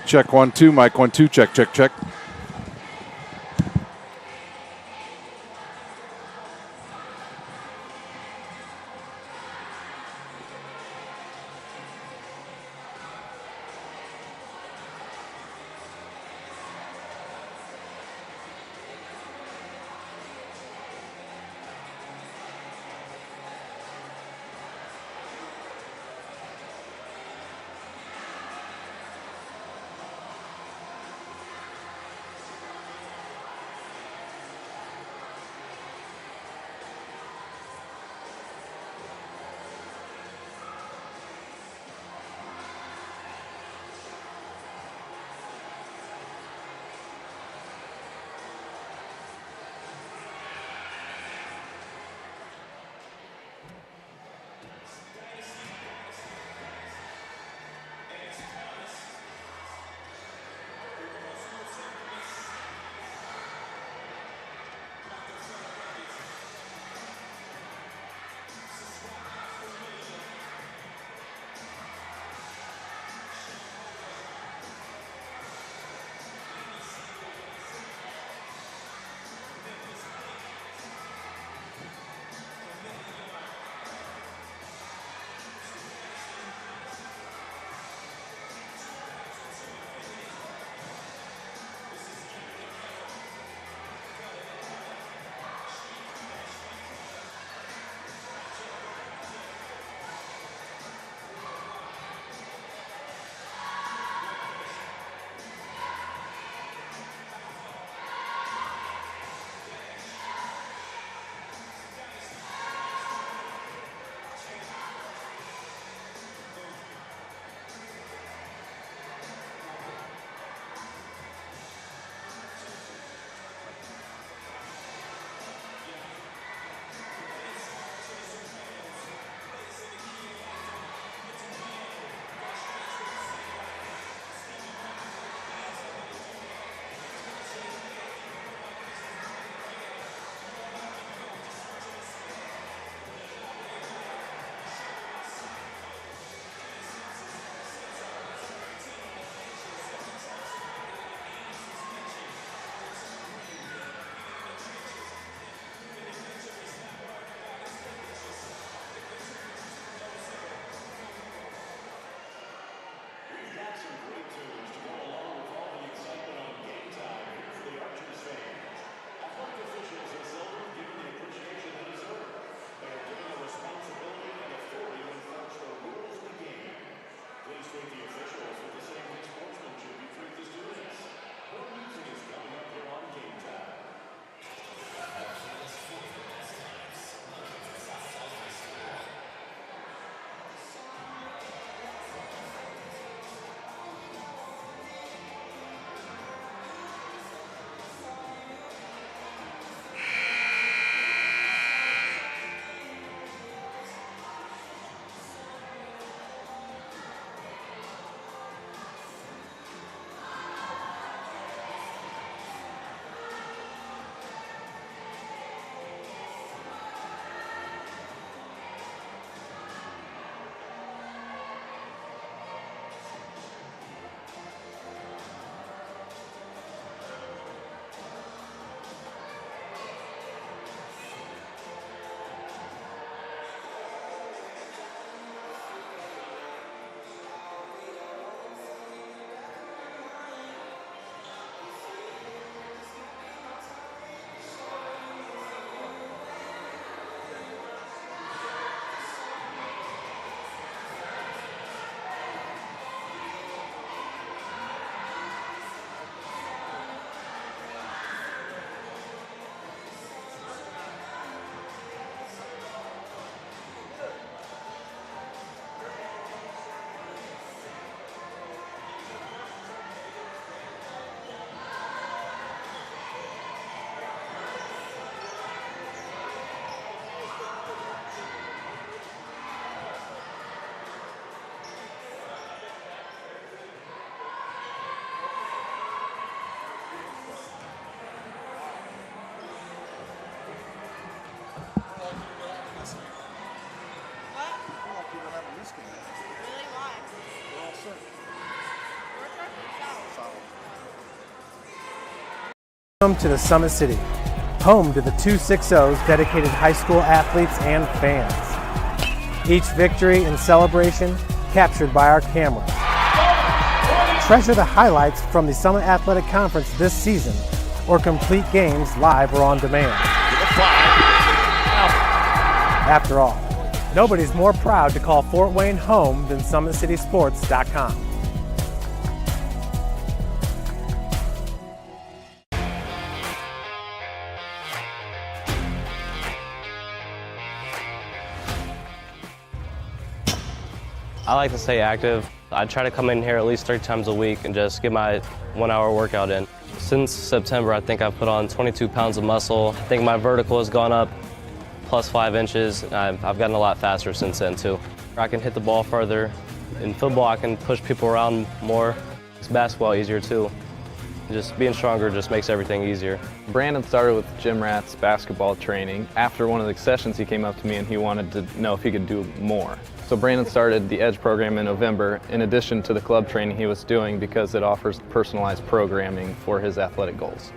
Check 1 2, mic 1 2, check, check, check. Really? Why? We're all set. Northrop or South? Welcome to the Summit City, home to the 260's dedicated high school athletes and fans. Each victory and celebration captured by our camera. Treasure the highlights from the Summit Athletic Conference this season, or complete games live or on demand. After all, nobody's more proud to call Fort Wayne home than SummitCitySports.com. I like to stay active. I try to come in here at least 3 times a week and just get my 1-hour workout in. Since September, I think I've put on 22 pounds of muscle. I think my vertical has gone up plus 5 inches. I've gotten a lot faster since then too. I can hit the ball further. In football, I can push people around more. It's basketball easier too. Just being stronger just makes everything easier. Brandon started with Gym Rat's basketball training. After one of the sessions, he came up to me and he wanted to know if he could do more. So Brandon started the EDGE program in November, in addition to the club training he was doing, because it offers personalized programming for his athletic goals.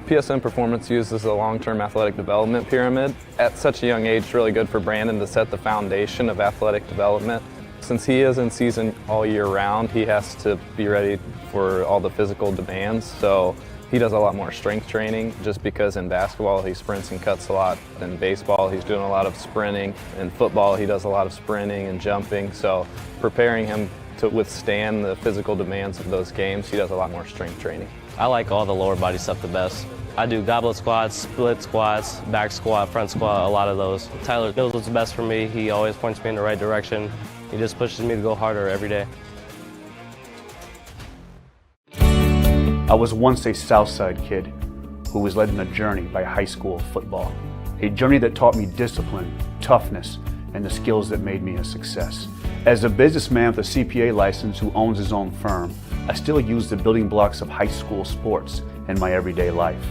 PSN Performance uses a long-term athletic development pyramid. At such a young age, it's really good for Brandon to set the foundation of athletic development. Since he is in season all year round, he has to be ready for all the physical demands. So he does a lot more strength training, just because in basketball he sprints and cuts a lot. In baseball he's doing a lot of sprinting. In football he does a lot of sprinting and jumping. So preparing him to withstand the physical demands of those games, he does a lot more strength training. I like all the lower body stuff the best. I do goblet squats, split squats, back squat, front squat, a lot of those. Tyler knows what's best for me. He always points me in the right direction. He just pushes me to go harder every day. I was once a Southside kid who was led on a journey by high school football. A journey that taught me discipline, toughness, and the skills that made me a success. As a businessman with a CPA license who owns his own firm, I still use the building blocks of high school sports in my everyday life.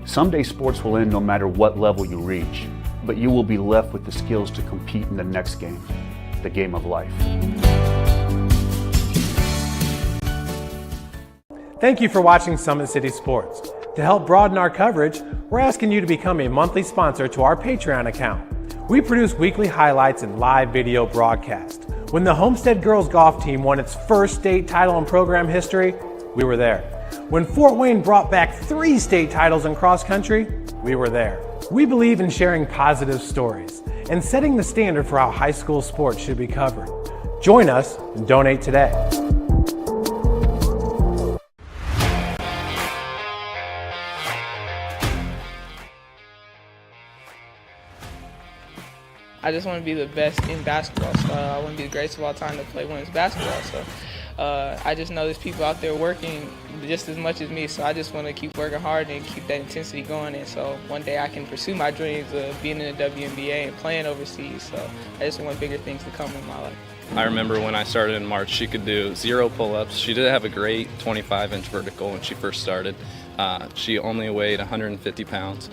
Someday sports will end no matter what level you reach, but you will be left with the skills to compete in the next game, the game of life. Thank you for watching Summit City Sports. To help broaden our coverage, we're asking you to become a monthly sponsor to our Patreon account. We produce weekly highlights and live video broadcast. When the Homestead girls golf team won its first state title in program history, we were there. When Fort Wayne brought back 3 state titles in cross country, we were there. We believe in sharing positive stories and setting the standard for how high school sports should be covered. Join us and donate today. I just want to be the best in basketball, so I want to be the greatest of all time to play women's basketball. So I just know there's people out there working just as much as me, so I just want to keep working hard and keep that intensity going. And so one day I can pursue my dreams of being in the WNBA and playing overseas. So I just want bigger things to come in my life. I remember when I started in March, she could do 0 pull-ups. She did have a great 25-inch vertical when she first started. She only weighed 150 pounds.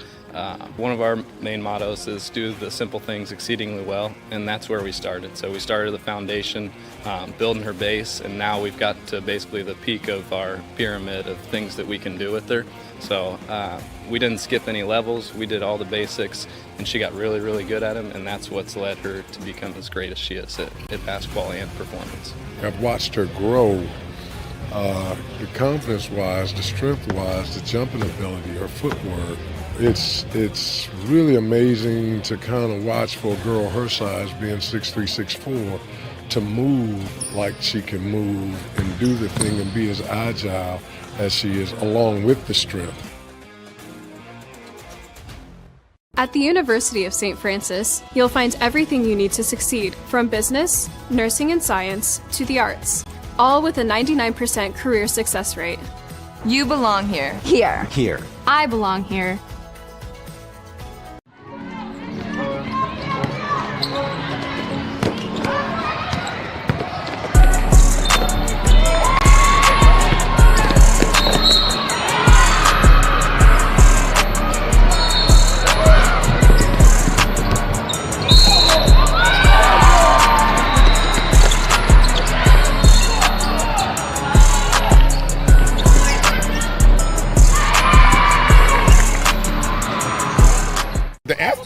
One of our main mottos is do the simple things exceedingly well, and that's where we started. So we started the foundation, building her base, and now we've got to basically the peak of our pyramid of things that we can do with her. So we didn't skip any levels, we did all the basics, and she got really, really good at them, and that's what's led her to become as great as she is at basketball and performance. I've watched her grow, the confidence-wise, the strength-wise, the jumping ability, her footwork. It's really amazing to kind of watch for a girl her size, being 6'3", 6'4", to move like she can move and do the thing and be as agile as she is, along with the strength. At the University of St. Francis, you'll find everything you need to succeed, from business, nursing and science, to the arts, all with a 99% career success rate. You belong here. Here. Here. I belong here.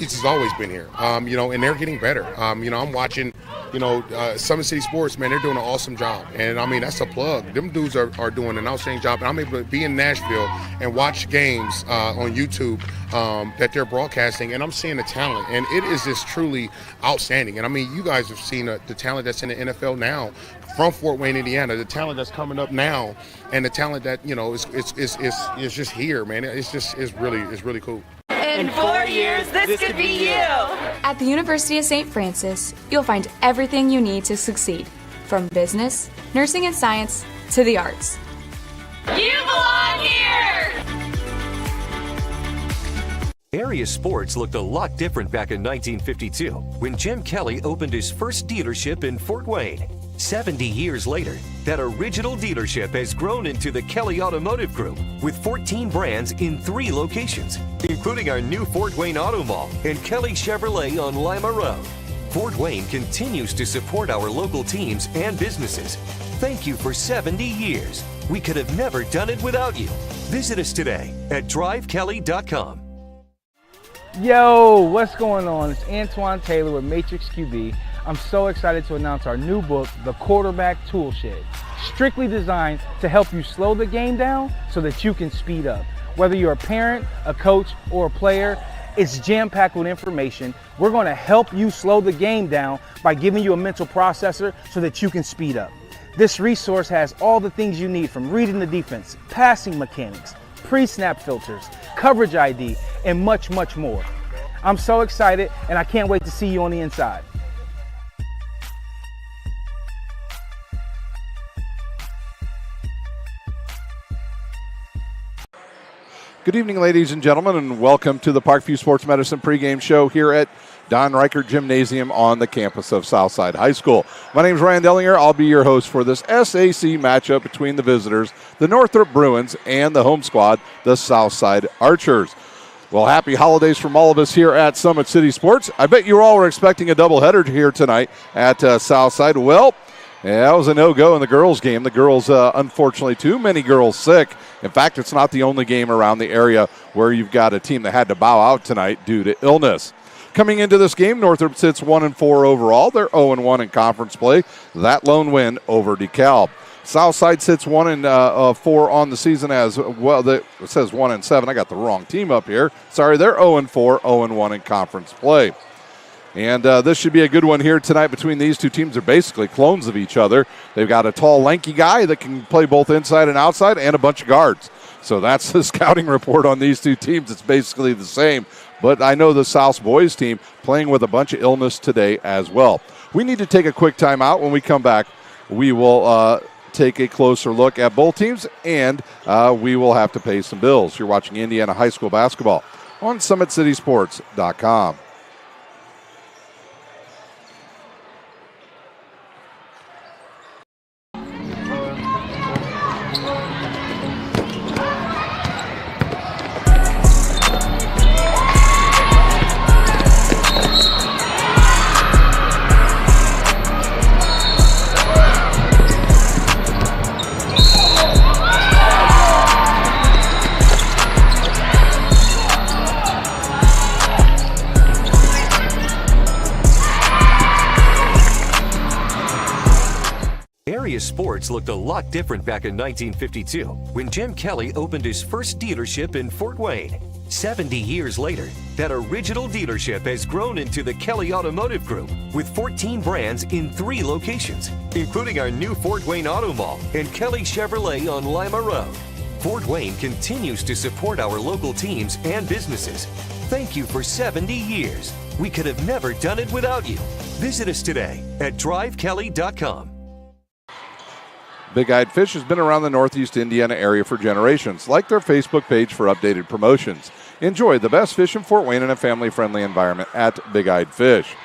Rockies has always been here, and they're getting better. I'm watching, Summit City Sports, man, they're doing an awesome job. And, that's a plug. Them dudes are doing an outstanding job. And I'm able to be in Nashville and watch games on YouTube that they're broadcasting, and I'm seeing the talent. And it is just truly outstanding. And, you guys have seen the talent that's in the NFL now from Fort Wayne, Indiana, the talent that's coming up now, and the talent that, is just here, man. It's really cool. In 4 years, this could be you. At the University of St. Francis, you'll find everything you need to succeed, from business, nursing and science, to the arts. You belong here! Area sports looked a lot different back in 1952 when Jim Kelly opened his first dealership in Fort Wayne. 70 years later, that original dealership has grown into the Kelly Automotive Group with 14 brands in 3 locations, including our new Fort Wayne Auto Mall and Kelly Chevrolet on Lima Road. Fort Wayne continues to support our local teams and businesses. Thank you for 70 years. We could have never done it without you. Visit us today at drivekelly.com. Yo, what's going on? It's Antoine Taylor with Matrix QB. I'm so excited to announce our new book, The Quarterback Toolshed, strictly designed to help you slow the game down so that you can speed up. Whether you're a parent, a coach, or a player, it's jam-packed with information. We're going to help you slow the game down by giving you a mental processor so that you can speed up. This resource has all the things you need, from reading the defense, passing mechanics, pre-snap filters, coverage ID, and much, much more. I'm so excited, and I can't wait to see you on the inside. Good evening, ladies and gentlemen, and welcome to the Parkview Sports Medicine pregame show here at Don Reichert Gymnasium on the campus of Southside High School. My name is Ryan Dellinger. I'll be your host for this SAC matchup between the visitors, the Northrop Bruins, and the home squad, the Southside Archers. Well, happy holidays from all of us here at Summit City Sports. I bet you all were expecting a doubleheader here tonight at Southside. Well, yeah, that was a no-go in the girls' game. The girls, unfortunately, too many girls sick. In fact, it's not the only game around the area where you've got a team that had to bow out tonight due to illness. Coming into this game, Northrop sits 1-4 overall. They're 0-1 in conference play. That lone win over DeKalb. Southside sits 1-4 on the season as well. It says 1-7. I got the wrong team up here. Sorry, they're 0-4, 0-1 in conference play. And this should be a good one here tonight between these two teams. They're basically clones of each other. They've got a tall, lanky guy that can play both inside and outside, and a bunch of guards. So that's the scouting report on these two teams. It's basically the same. But I know the South boys team playing with a bunch of illness today as well. We need to take a quick timeout. When we come back, we will take a closer look at both teams, and we will have to pay some bills. You're watching Indiana High School basketball on SummitCitySports.com. Sports looked a lot different back in 1952 when Jim Kelly opened his first dealership in Fort Wayne. 70 years later, that original dealership has grown into the Kelly Automotive Group with 14 brands in 3 locations, including our new Fort Wayne Auto Mall and Kelly Chevrolet on Lima Road. Fort Wayne continues to support our local teams and businesses. Thank you for 70 years. We could have never done it without you. Visit us today at drivekelly.com. Big Eyed Fish has been around the Northeast Indiana area for generations. Like their Facebook page for updated promotions. Enjoy the best fish in Fort Wayne in a family-friendly environment at Big Eyed Fish.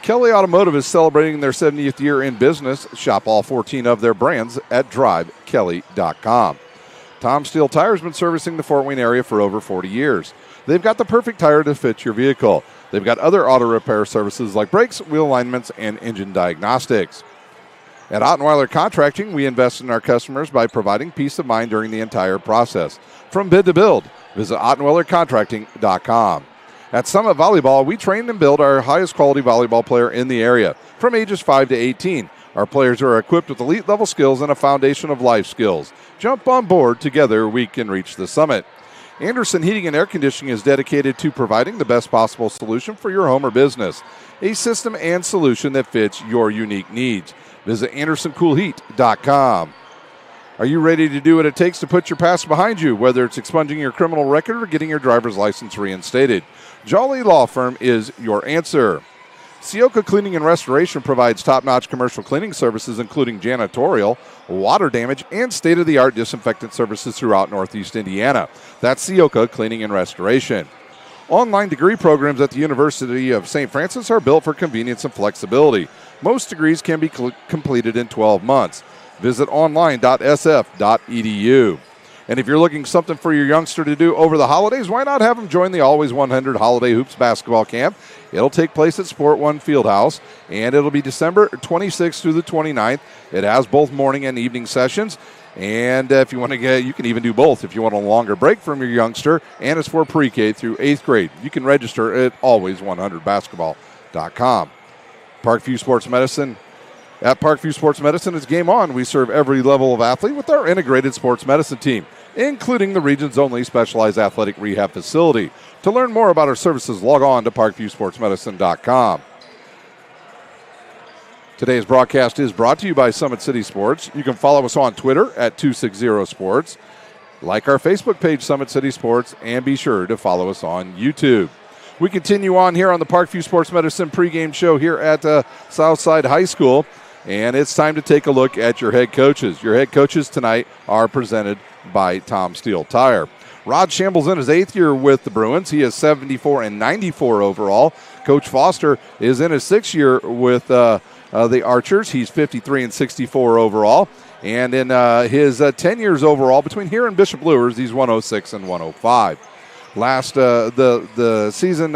Kelly Automotive is celebrating their 70th year in business. Shop all 14 of their brands at drivekelly.com. Tom Steel Tire has been servicing the Fort Wayne area for over 40 years. They've got the perfect tire to fit your vehicle. They've got other auto repair services like brakes, wheel alignments, and engine diagnostics. At Ottenweiler Contracting, we invest in our customers by providing peace of mind during the entire process. From bid to build, visit OttenweilerContracting.com. At Summit Volleyball, we train and build our highest quality volleyball player in the area from ages 5 to 18. Our players are equipped with elite level skills and a foundation of life skills. Jump on board. Together we can reach the summit. Anderson Heating and Air Conditioning is dedicated to providing the best possible solution for your home or business. A system and solution that fits your unique needs. Visit AndersonCoolHeat.com. Are you ready to do what it takes to put your past behind you, whether it's expunging your criminal record or getting your driver's license reinstated? Jolly Law Firm is your answer. Sioka Cleaning and Restoration provides top-notch commercial cleaning services, including janitorial, water damage, and state-of-the-art disinfectant services throughout Northeast Indiana. That's Sioka Cleaning and Restoration. Online degree programs at the University of St. Francis are built for convenience and flexibility. Most degrees can be completed in 12 months. Visit online.sf.edu. And if you're looking something for your youngster to do over the holidays, why not have them join the Always 100 Holiday Hoops Basketball Camp? It'll take place at Sport One Fieldhouse, and it'll be December 26th through the 29th. It has both morning and evening sessions. And if you want to you can even do both if you want a longer break from your youngster, and it's for pre-K through 8th grade. You can register at always100basketball.com. Parkview Sports Medicine. At Parkview Sports Medicine, it's game on. We serve every level of athlete with our integrated sports medicine team, including the region's only specialized athletic rehab facility. To learn more about our services, log on to parkviewsportsmedicine.com. Today's broadcast is brought to you by Summit City Sports. You can follow us on Twitter at 260sports, like our Facebook page, Summit City Sports, and be sure to follow us on YouTube. We continue on here on the Parkview Sports Medicine pregame show here at Southside High School, and it's time to take a look at your head coaches. Your head coaches tonight are presented by Tom Steele Tire. Rod Shambles in his 8th year with the Bruins. He is 74 and 94 overall. Coach Foster is in his 6th year with the Archers. He's 53 and 64 overall. And in his 10 years overall, between here and Bishop Luers, he's 106 and 105. The season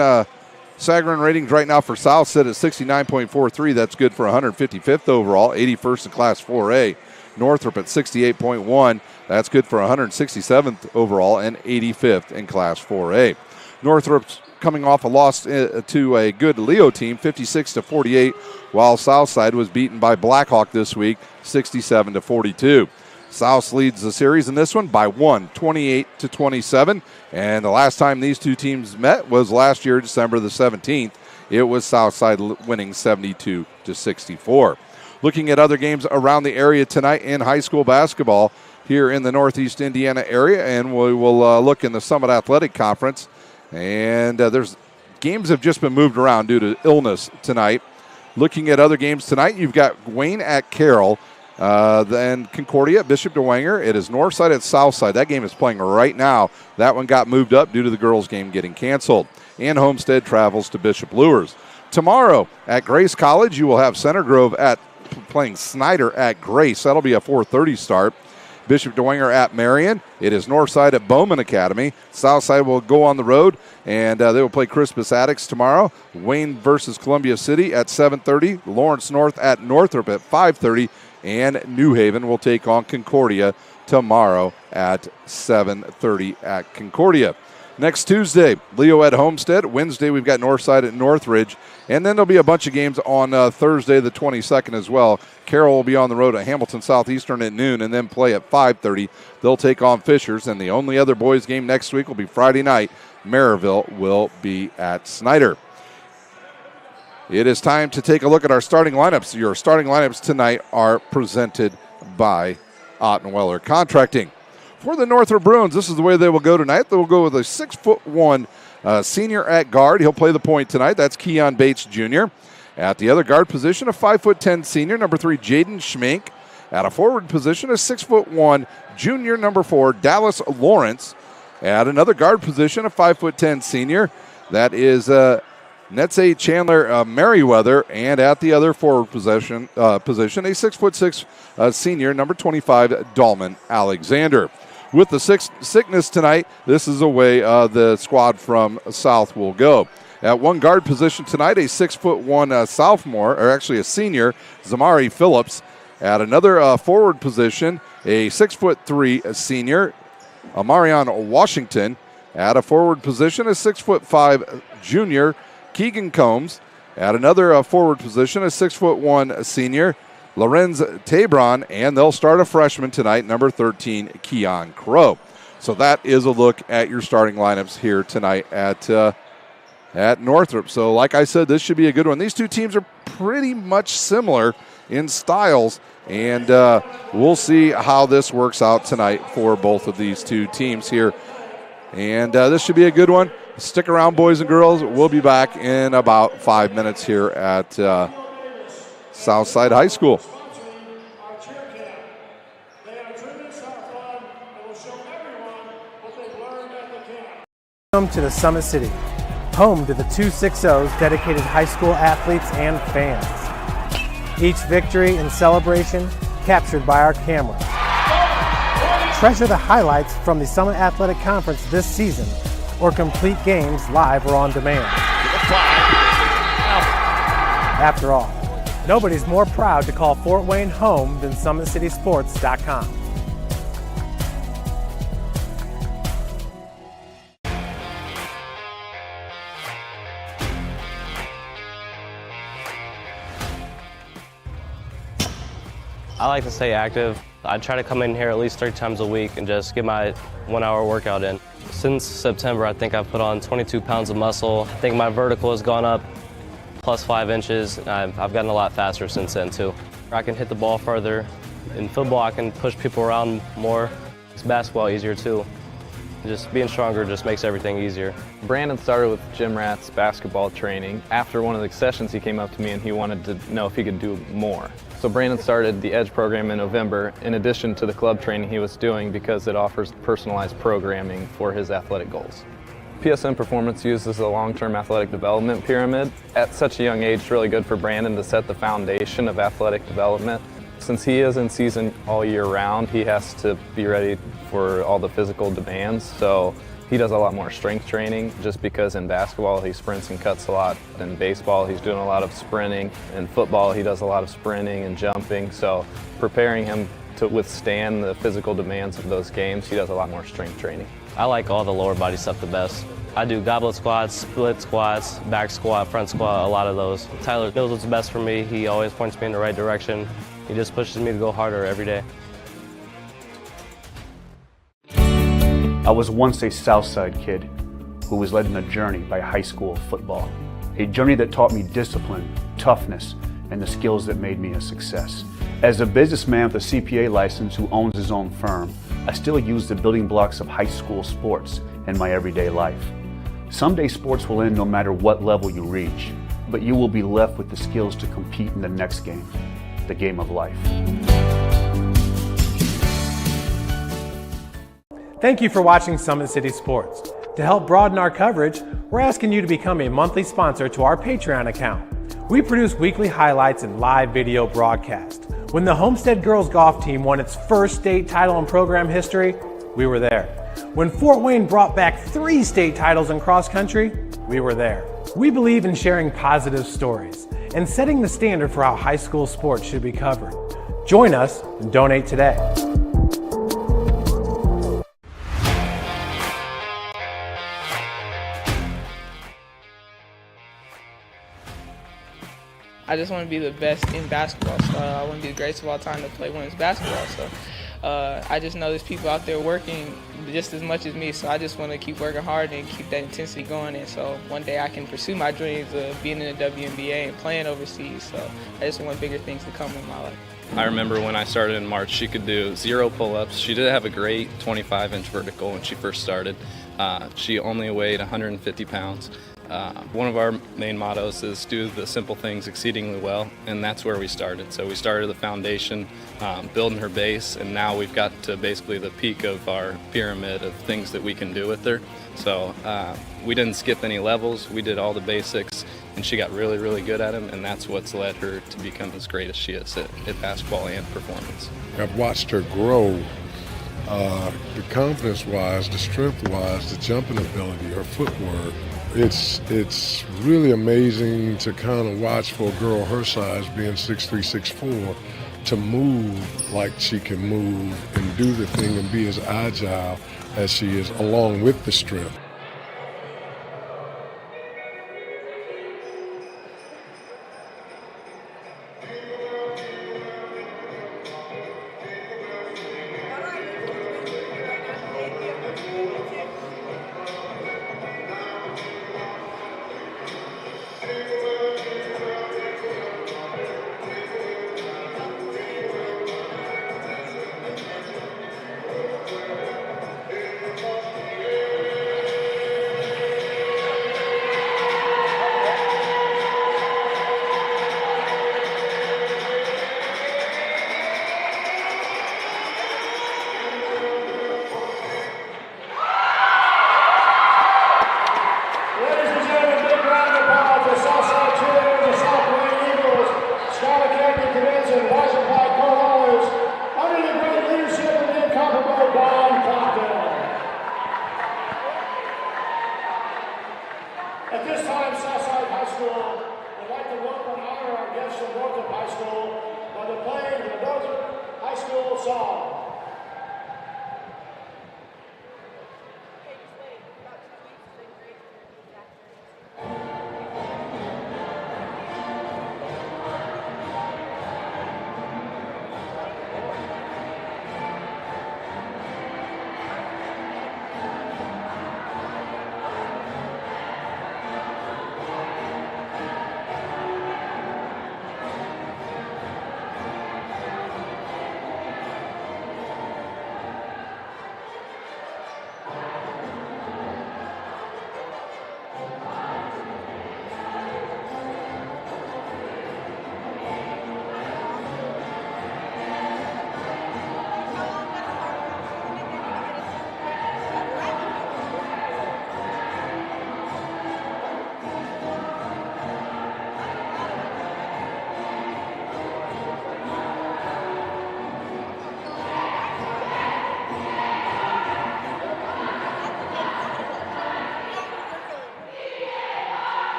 Sagarin ratings right now for South sit at 69.43. That's good for 155th overall, 81st in Class 4A. Northrop at 68.1. That's good for 167th overall and 85th in Class 4A. Northrop's coming off a loss to a good Leo team, 56-48, while Southside was beaten by Blackhawk this week, 67-42. South leads the series in this one by 1, 28-27. And the last time these two teams met was last year, December the 17th. It was Southside winning 72-64. Looking at other games around the area tonight in high school basketball here in the Northeast Indiana area, and we will look in the Summit Athletic Conference. And there's games have just been moved around due to illness tonight. Looking at other games tonight, you've got Wayne at Carroll. Then Concordia at Bishop DeWanger. It is Northside at Southside. That game is playing right now. That one got moved up due to the girls' game getting canceled. And Homestead travels to Bishop Luers. Tomorrow at Grace College, you will have Center Grove playing Snyder at Grace. That'll be a 4:30 start. Bishop DeWanger at Marion. It is Northside at Bowman Academy. Southside will go on the road, and they will play Crispus Attucks tomorrow. Wayne versus Columbia City at 7:30. Lawrence North at Northrop at 5:30. And New Haven will take on Concordia tomorrow at 7:30 at Concordia. Next Tuesday, Leo at Homestead. Wednesday, we've got Northside at Northridge. And then there'll be a bunch of games on Thursday the 22nd as well. Carroll will be on the road at Hamilton Southeastern at noon and then play at 5:30. They'll take on Fishers. And the only other boys game next week will be Friday night. Maryville will be at Snyder. It is time to take a look at our starting lineups. Your starting lineups tonight are presented by Ottenweller Contracting. For the Northrop Bruins, this is the way they will go tonight. They will go with a 6'1" senior at guard. He'll play the point tonight. That's Keon Bates Jr. At the other guard position, a 5'10" senior, number 3, Jaden Schmink. At a forward position, a 6'1" junior, number 4, Dallas Lawrence. At another guard position, a 5'10" senior. That is Netse Chandler Merriweather, and at the other forward position, a 6'6" senior, number 25, Dalman Alexander. With the sickness tonight, this is the way the squad from South will go. At one guard position tonight, a 6'1" sophomore, or actually a senior, Zamari Phillips. At another forward position, a 6'3" senior, Amarion Washington. At a forward position, a 6'5" junior, Keegan Combs. At another forward position, a 6'1" senior, Lorenz Tabron, and they'll start a freshman tonight, number 13, Keon Crow. So that is a look at your starting lineups here tonight at Northrop. So like I said, this should be a good one. These two teams are pretty much similar in styles, and we'll see how this works out tonight for both of these two teams here. And this should be a good one. Stick around, boys and girls. We'll be back in about 5 minutes here at Southside High School. Welcome to the Summit City, home to the 260's dedicated high school athletes and fans. Each victory and celebration captured by our cameras. Treasure the highlights from the Summit Athletic Conference this season, or complete games live or on demand. After all, nobody's more proud to call Fort Wayne home than SummitCitySports.com. I like to stay active. I try to come in here at least 3 times a week and just get my 1 hour workout in. Since September, I think I've put on 22 pounds of muscle. I think my vertical has gone up plus 5 inches. I've gotten a lot faster since then too. I can hit the ball further. In football, I can push people around more. It's basketball easier too. Just being stronger just makes everything easier. Brandon started with Gym Rat's basketball training. After one of the sessions, he came up to me and he wanted to know if he could do more. So Brandon started the EDGE program in November, in addition to the club training he was doing, because it offers personalized programming for his athletic goals. PSN Performance uses a long-term athletic development pyramid. At such a young age, it's really good for Brandon to set the foundation of athletic development. Since he is in season all year round, he has to be ready for all the physical demands. So he does a lot more strength training, just because in basketball he sprints and cuts a lot. In baseball he's doing a lot of sprinting. In football he does a lot of sprinting and jumping. So preparing him to withstand the physical demands of those games, he does a lot more strength training. I like all the lower body stuff the best. I do goblet squats, split squats, back squat, front squat, a lot of those. Tyler knows what's best for me. He always points me in the right direction. He just pushes me to go harder every day. I was once a Southside kid who was led on a journey by high school football. A journey that taught me discipline, toughness, and the skills that made me a success. As a businessman with a CPA license who owns his own firm, I still use the building blocks of high school sports in my everyday life. Someday sports will end no matter what level you reach, but you will be left with the skills to compete in the next game, the game of life. Thank you for watching Summit City Sports. To help broaden our coverage, we're asking you to become a monthly sponsor to our Patreon account. We produce weekly highlights and live video broadcast. When the Homestead girls golf team won its first state title in program history, we were there. When Fort Wayne brought back 3 state titles in cross country, we were there. We believe in sharing positive stories and setting the standard for how high school sports should be covered. Join us and donate today. I just want to be the best in basketball. So I want to be the greatest of all time to play women's basketball. So I just know there's people out there working just as much as me. So I just want to keep working hard and keep that intensity going. And so one day I can pursue my dreams of being in the WNBA and playing overseas. So I just want bigger things to come in my life. I remember when I started in March, she could do 0 pull-ups. She did have a great 25-inch vertical when she first started. She only weighed 150 pounds. One of our main mottos is do the simple things exceedingly well, and that's where we started. So we started the foundation, building her base, and now we've got to basically the peak of our pyramid of things that we can do with her. So we didn't skip any levels. We did all the basics, and she got really, really good at them, and that's what's led her to become as great as she is at basketball and performance. I've watched her grow, the confidence-wise, the strength-wise, the jumping ability, her footwork. It's really amazing to kind of watch for a girl her size, being 6'3", 6'4", to move like she can move and do the thing and be as agile as she is, along with the strength.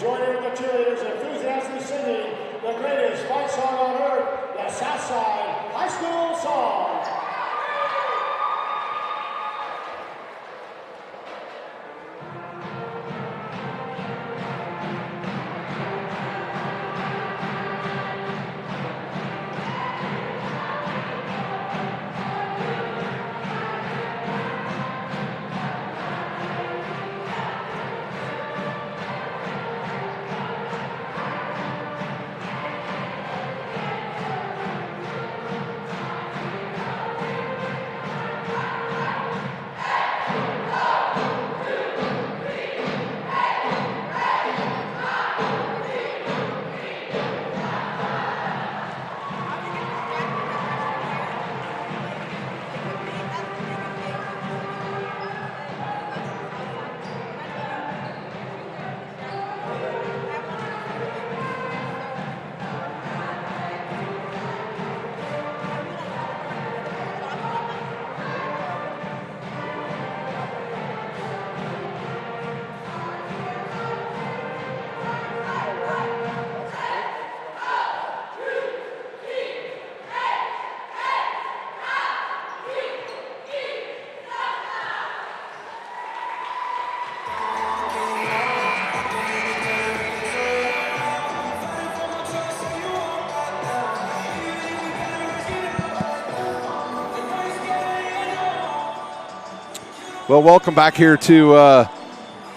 joining with the cheerleaders enthusiastically singing the greatest fight song on earth, the Southside High School Song. Well, welcome back here to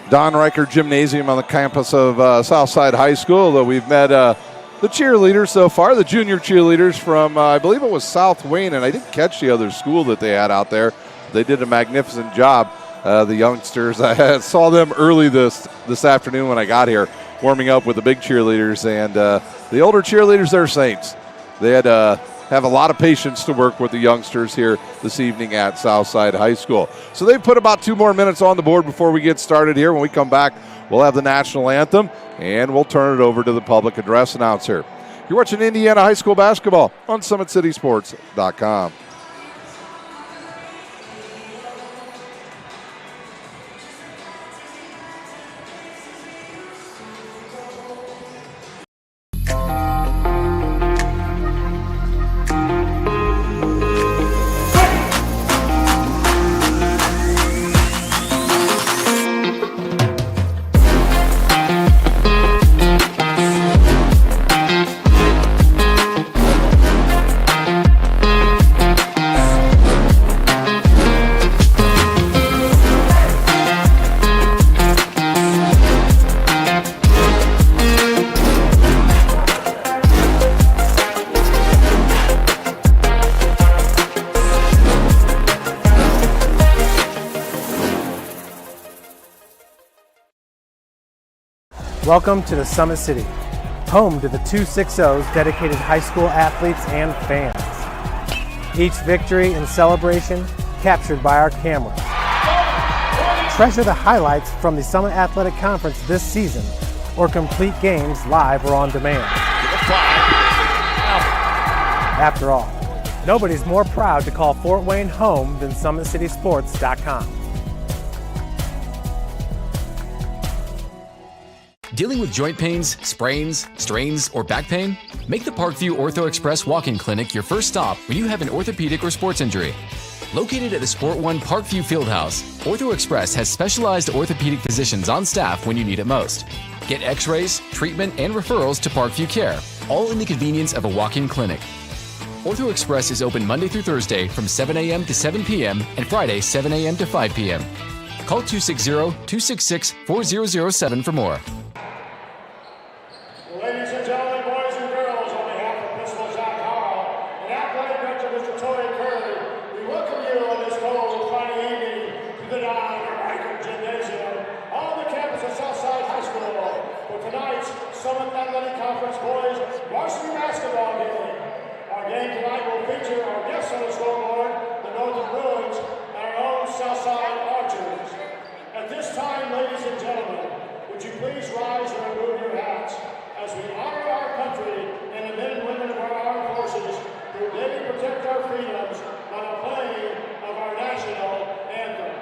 Don Reichert Gymnasium on the campus of Southside High School. We've met the cheerleaders so far, the junior cheerleaders from, I believe it was South Wayne, and I didn't catch the other school that they had out there. They did a magnificent job. The youngsters, I saw them early this afternoon when I got here, warming up with the big cheerleaders, and the older cheerleaders, they're saints. They had have a lot of patience to work with the youngsters here this evening at Southside High School. So they've put about 2 more minutes on the board before we get started here. When we come back, we'll have the national anthem, and we'll turn it over to the public address announcer. You're watching Indiana High School basketball on SummitCitySports.com. Welcome to the Summit City, home to the 260's dedicated high school athletes and fans. Each victory and celebration captured by our cameras. Treasure the highlights from the Summit Athletic Conference this season, or complete games live or on demand. After all, nobody's more proud to call Fort Wayne home than SummitCitySports.com. Dealing with joint pains, sprains, strains, or back pain? Make the Parkview Ortho Express walk-in clinic your first stop when you have an orthopedic or sports injury. Located at the Sport One Parkview Fieldhouse, Ortho Express has specialized orthopedic physicians on staff when you need it most. Get x-rays, treatment, and referrals to Parkview Care, all in the convenience of a walk-in clinic. Ortho Express is open Monday through Thursday from 7 a.m. to 7 p.m. and Friday 7 a.m. to 5 p.m. Call 260-266-4007 for more. Ladies and gentlemen, boys and girls, on behalf of Principal Zach Howell and Athletic Director Mr. Torrey Curry, we welcome you on this cold Friday evening to the Don Reichert Gymnasium on the campus of Southside High School for tonight's Summit Athletic Conference Boys Varsity Basketball game. Our game tonight will feature our guests on the scoreboard, the Northrop and our own Southside Archers. At this time, ladies and gentlemen, would you please rise and remove your hats as we honor our country and the men and women of our armed forces who daily protect our freedoms by the playing of our national anthem.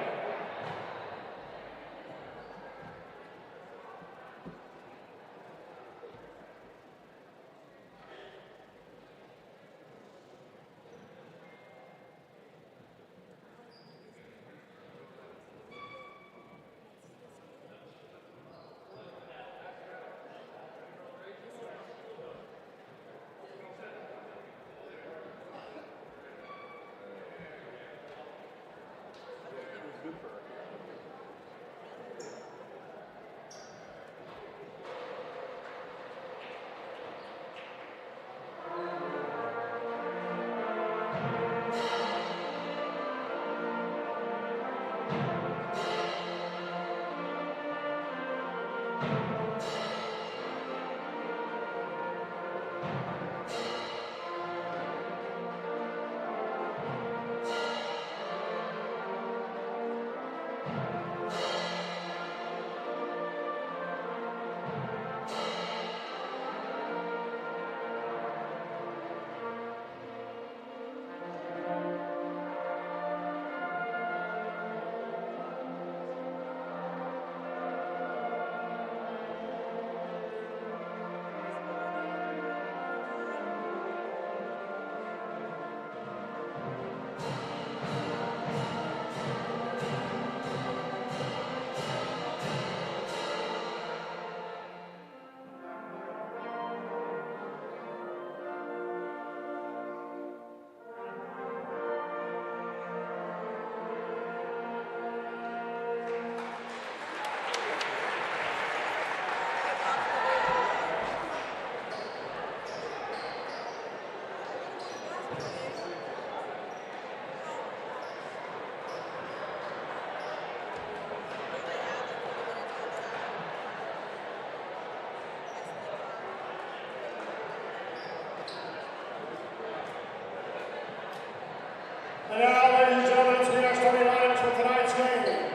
And now, ladies and gentlemen, let's meet our starting lineups for tonight's game.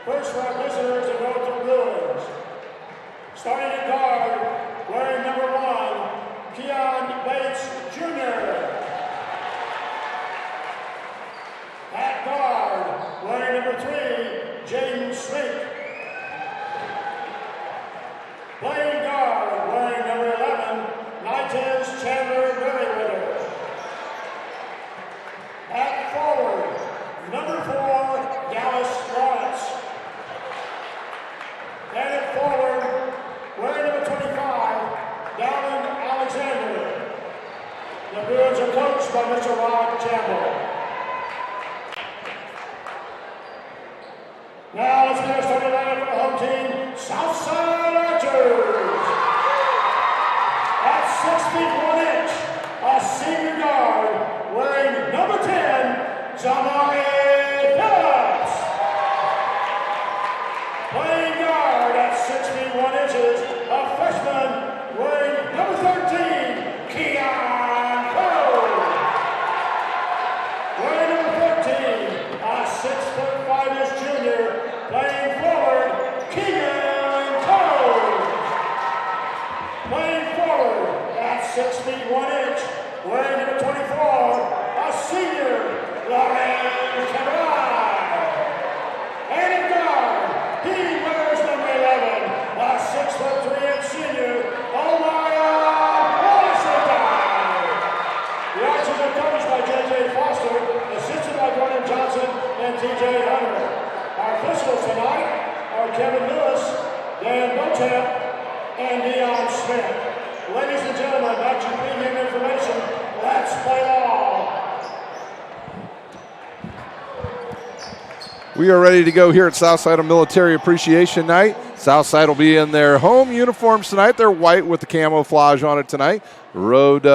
First for our visitors, the Northrop Bruins. Starting at guard, wearing number 1, Keon Bates Jr. At guard, wearing number 3, Jaden Smink. Playing guard, wearing number 11, Nitez Chandler Merriweather. At forward, number 4, Dallas Lawrence. And at forward, wearing number 25, Dalvin Alexander. The Bruins are coached by Mr. Rod Campbell. Now let's get our starting lineup for the home team, Southside Archers. At 6 feet 1 inch, a senior guard, wearing number 10, Zamari Phillips. Playing guard at 6 feet 1 inches, a freshman, wearing number 13, Keon Cole. Wearing number 14, a 6'5" junior, playing forward, Keegan Cole. Playing forward at 6 feet 1 inch, wearing number 24, a senior, Lauren Cabral. And at guard, he wears number 11, a 6'3" senior, Omaya Wallace. The Archers are coached by J.J. Foster, assisted by Gordon Johnson and T.J. Hunter. Our officials tonight are Kevin Lewis, Dan Botep, and Deion Smith. Ladies and gentlemen, that's your pregame information. Let's play ball. We are ready to go here at Southside on Military Appreciation Night. Southside will be in their home uniforms tonight. They're white with the camouflage on it tonight. Road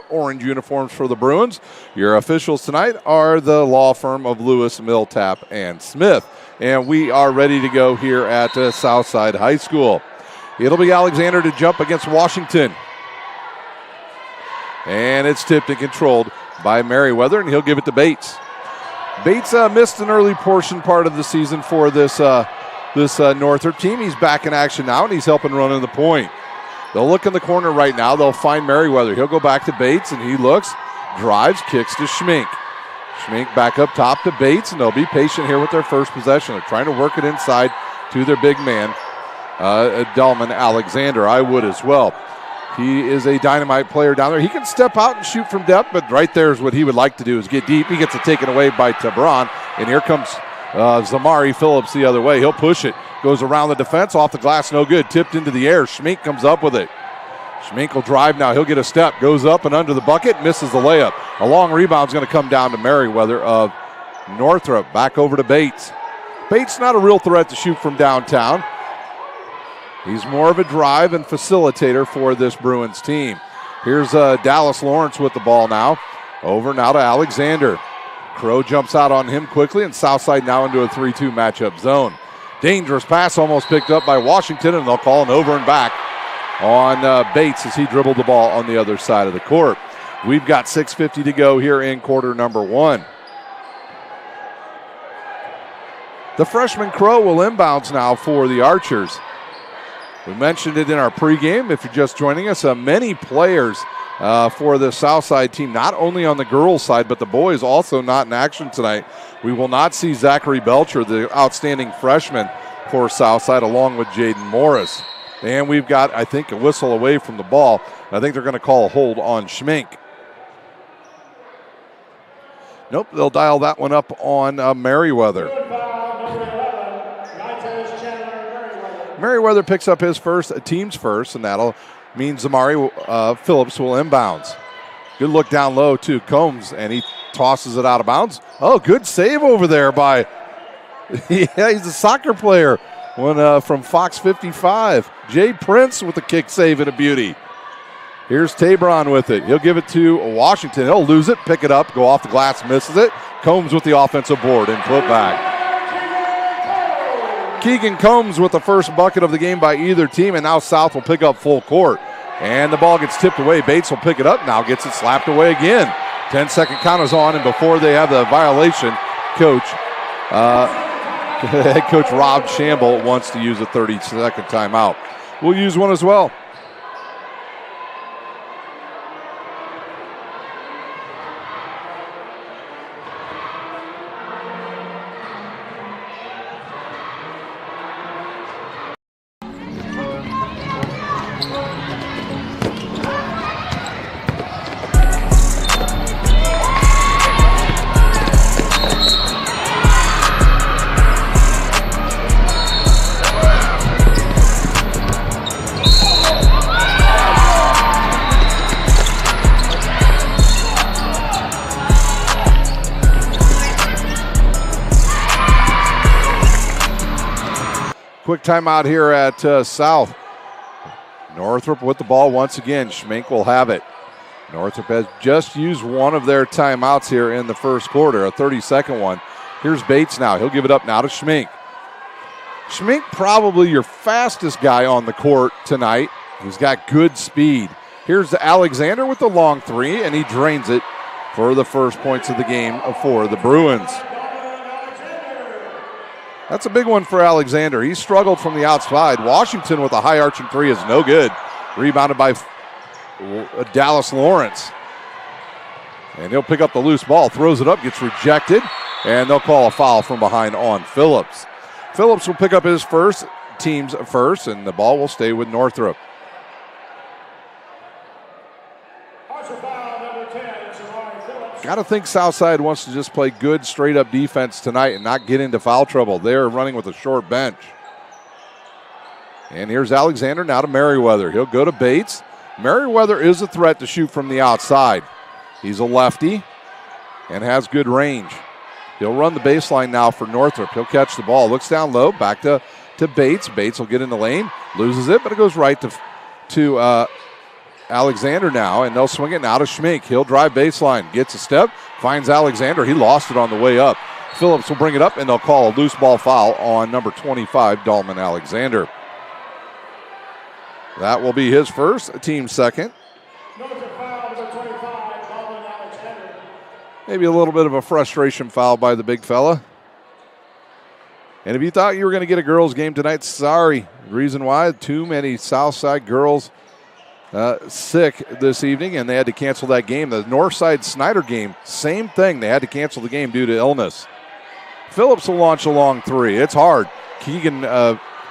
orange uniforms for the Bruins. Your officials tonight are the law firm of Lewis, Milltap, and Smith. And we are ready to go here at Southside High School. It'll be Alexander to jump against Washington. And it's tipped and controlled by Merriweather, and he'll give it to Bates. Bates missed an early portion part of the season for this Northrop team. He's back in action now, and he's helping run in the point. They'll look in the corner right now. They'll find Merriweather. He'll go back to Bates, and he looks, drives, kicks to Schmink. Schmink back up top to Bates, and they'll be patient here with their first possession. They're trying to work it inside to their big man, Delman Alexander. I would as well. He is a dynamite player down there. He can step out and shoot from depth, but right there is what he would like to do, is get deep. He gets it taken away by Tabron, and here comes Zamari Phillips the other way. He'll push it. Goes around the defense, off the glass, no good. Tipped into the air. Schmink comes up with it. Schmink will drive now. He'll get a step. Goes up and under the bucket, misses the layup. A long rebound's going to come down to Merriweather of Northrop. Back over to Bates. Bates not a real threat to shoot from downtown. He's more of a drive and facilitator for this Bruins team. Here's Dallas Lawrence with the ball now. Over now to Alexander. Crow jumps out on him quickly, and Southside now into a 3-2 matchup zone. Dangerous pass almost picked up by Washington, and they'll call an over and back on Bates as he dribbled the ball on the other side of the court. We've got 6:50 to go here in quarter number 1. The freshman Crow will inbounds now for the Archers. We mentioned it in our pregame. If you're just joining us, many players for the Southside team, not only on the girls' side, but the boys also not in action tonight. We will not see Zachary Belcher, the outstanding freshman for Southside, along with Jaden Morris. And we've got, I think, a whistle away from the ball. I think they're going to call a hold on Schmink. Nope, they'll dial that one up on Merriweather. Merriweather picks up his team's first, and that'll mean Zamari Phillips will inbounds. Good look down low to Combs, and he tosses it out of bounds. Oh, good save over there by, yeah, he's a soccer player. One from Fox 55. Jay Prince with the kick save and a beauty. Here's Tabron with it. He'll give it to Washington. He'll lose it, pick it up, go off the glass, misses it. Combs with the offensive board and put back. Keegan Combs with the first bucket of the game by either team, and now South will pick up full court. And the ball gets tipped away. Bates will pick it up, now gets it slapped away again. 10-second count is on, and before they have the violation, head coach Rob Shamble wants to use a 30-second timeout. We'll use one as well. Quick timeout here at South. Northrop with the ball once again. Schmink will have it. Northrop has just used one of their timeouts here in the first quarter, a 30-second one. Here's Bates now. He'll give it up now to Schmink. Schmink probably your fastest guy on the court tonight. He's got good speed. Here's Alexander with the long three, and he drains it for the first points of the game for the Bruins. That's a big one for Alexander. He struggled from the outside. Washington with a high arching three is no good. Rebounded by Dallas Lawrence. And he'll pick up the loose ball, throws it up, gets rejected, and they'll call a foul from behind on Phillips. Phillips will pick up his first, team's first, and the ball will stay with Northrop. Got to think Southside wants to just play good, straight-up defense tonight and not get into foul trouble. They're running with a short bench. And here's Alexander now to Merriweather. He'll go to Bates. Merriweather is a threat to shoot from the outside. He's a lefty and has good range. He'll run the baseline now for Northrop. He'll catch the ball. Looks down low, back to Bates. Bates will get in the lane, loses it, but it goes right to Alexander now, and they'll swing it now to Schmink. He'll drive baseline, gets a step, finds Alexander. He lost it on the way up. Phillips will bring it up, and they'll call a loose ball foul on number 25, Dahlman Alexander. That will be his first, team second. Maybe a little bit of a frustration foul by the big fella. And if you thought you were going to get a girls' game tonight, sorry. The reason why, too many Southside girls sick this evening, and they had to cancel that game. The Northside Snyder game, same thing. They had to cancel the game due to illness. Phillips will launch a long three. It's hard. Keegan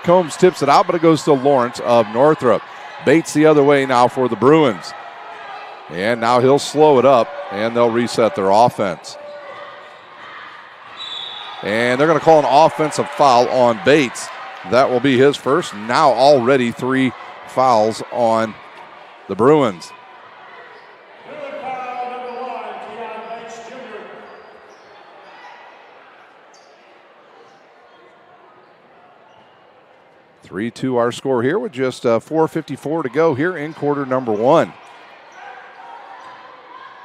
Combs tips it out, but it goes to Lawrence of Northrop. Bates the other way now for the Bruins. And now he'll slow it up, and they'll reset their offense. And they're going to call an offensive foul on Bates. That will be his first. Now already 3 fouls on the Bruins. (3-2) our score here with just 4:54 to go here in quarter number 1.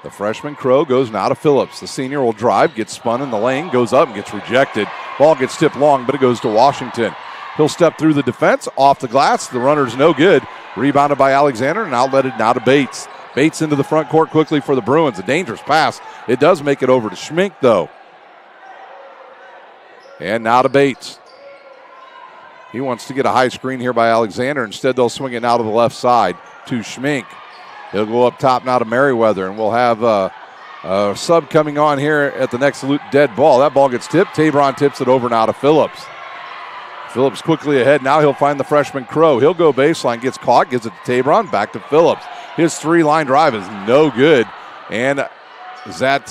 The freshman Crow goes now to Phillips. The senior will drive, gets spun in the lane, goes up and gets rejected. Ball gets tipped long, but it goes to Washington. He'll step through the defense, off the glass. The runner's no good. Rebounded by Alexander and outletted now to Bates. Bates into the front court quickly for the Bruins. A dangerous pass. It does make it over to Schmink, though. And now to Bates. He wants to get a high screen here by Alexander. Instead, they'll swing it now to the left side to Schmink. He'll go up top now to Merriweather, and we'll have a sub coming on here at the next dead ball. That ball gets tipped. Tabron tips it over now to Phillips. Phillips quickly ahead. Now he'll find the freshman Crow. He'll go baseline, gets caught, gives it to Tabron, back to Phillips. His 3-line drive is no good. And is that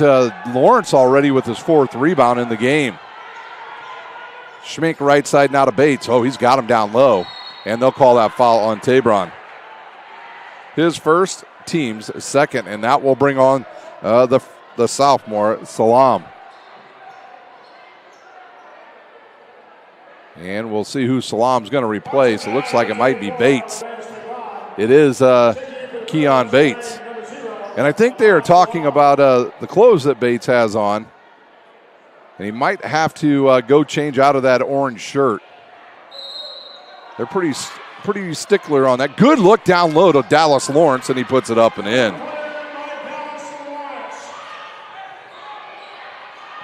Lawrence already with his 4th rebound in the game. Schmink right side now to Bates. Oh, he's got him down low. And they'll call that foul on Tabron. His first, team's second. And that will bring on the sophomore, Salam. And we'll see who Salam's going to replace. It looks like it might be Bates. It is Keon Bates. And I think they are talking about the clothes that Bates has on. And he might have to go change out of that orange shirt. They're pretty stickler on that. Good look down low to Dallas Lawrence, and he puts it up and in.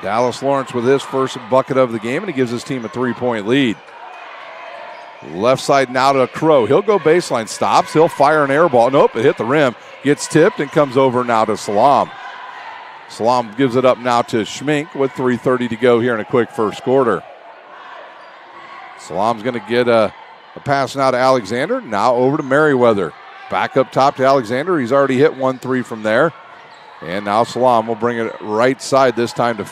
Dallas Lawrence with his first bucket of the game, and he gives his team a 3-point lead. Left side now to Crow. He'll go baseline, stops, he'll fire an air ball. Nope, it hit the rim, gets tipped, and comes over now to Salam. Salam gives it up now to Schmink with 3:30 to go here in a quick first quarter. Salam's going to get a pass now to Alexander. Now over to Merriweather. Back up top to Alexander. He's already hit 1-3 from there. And now Salam will bring it right side this time to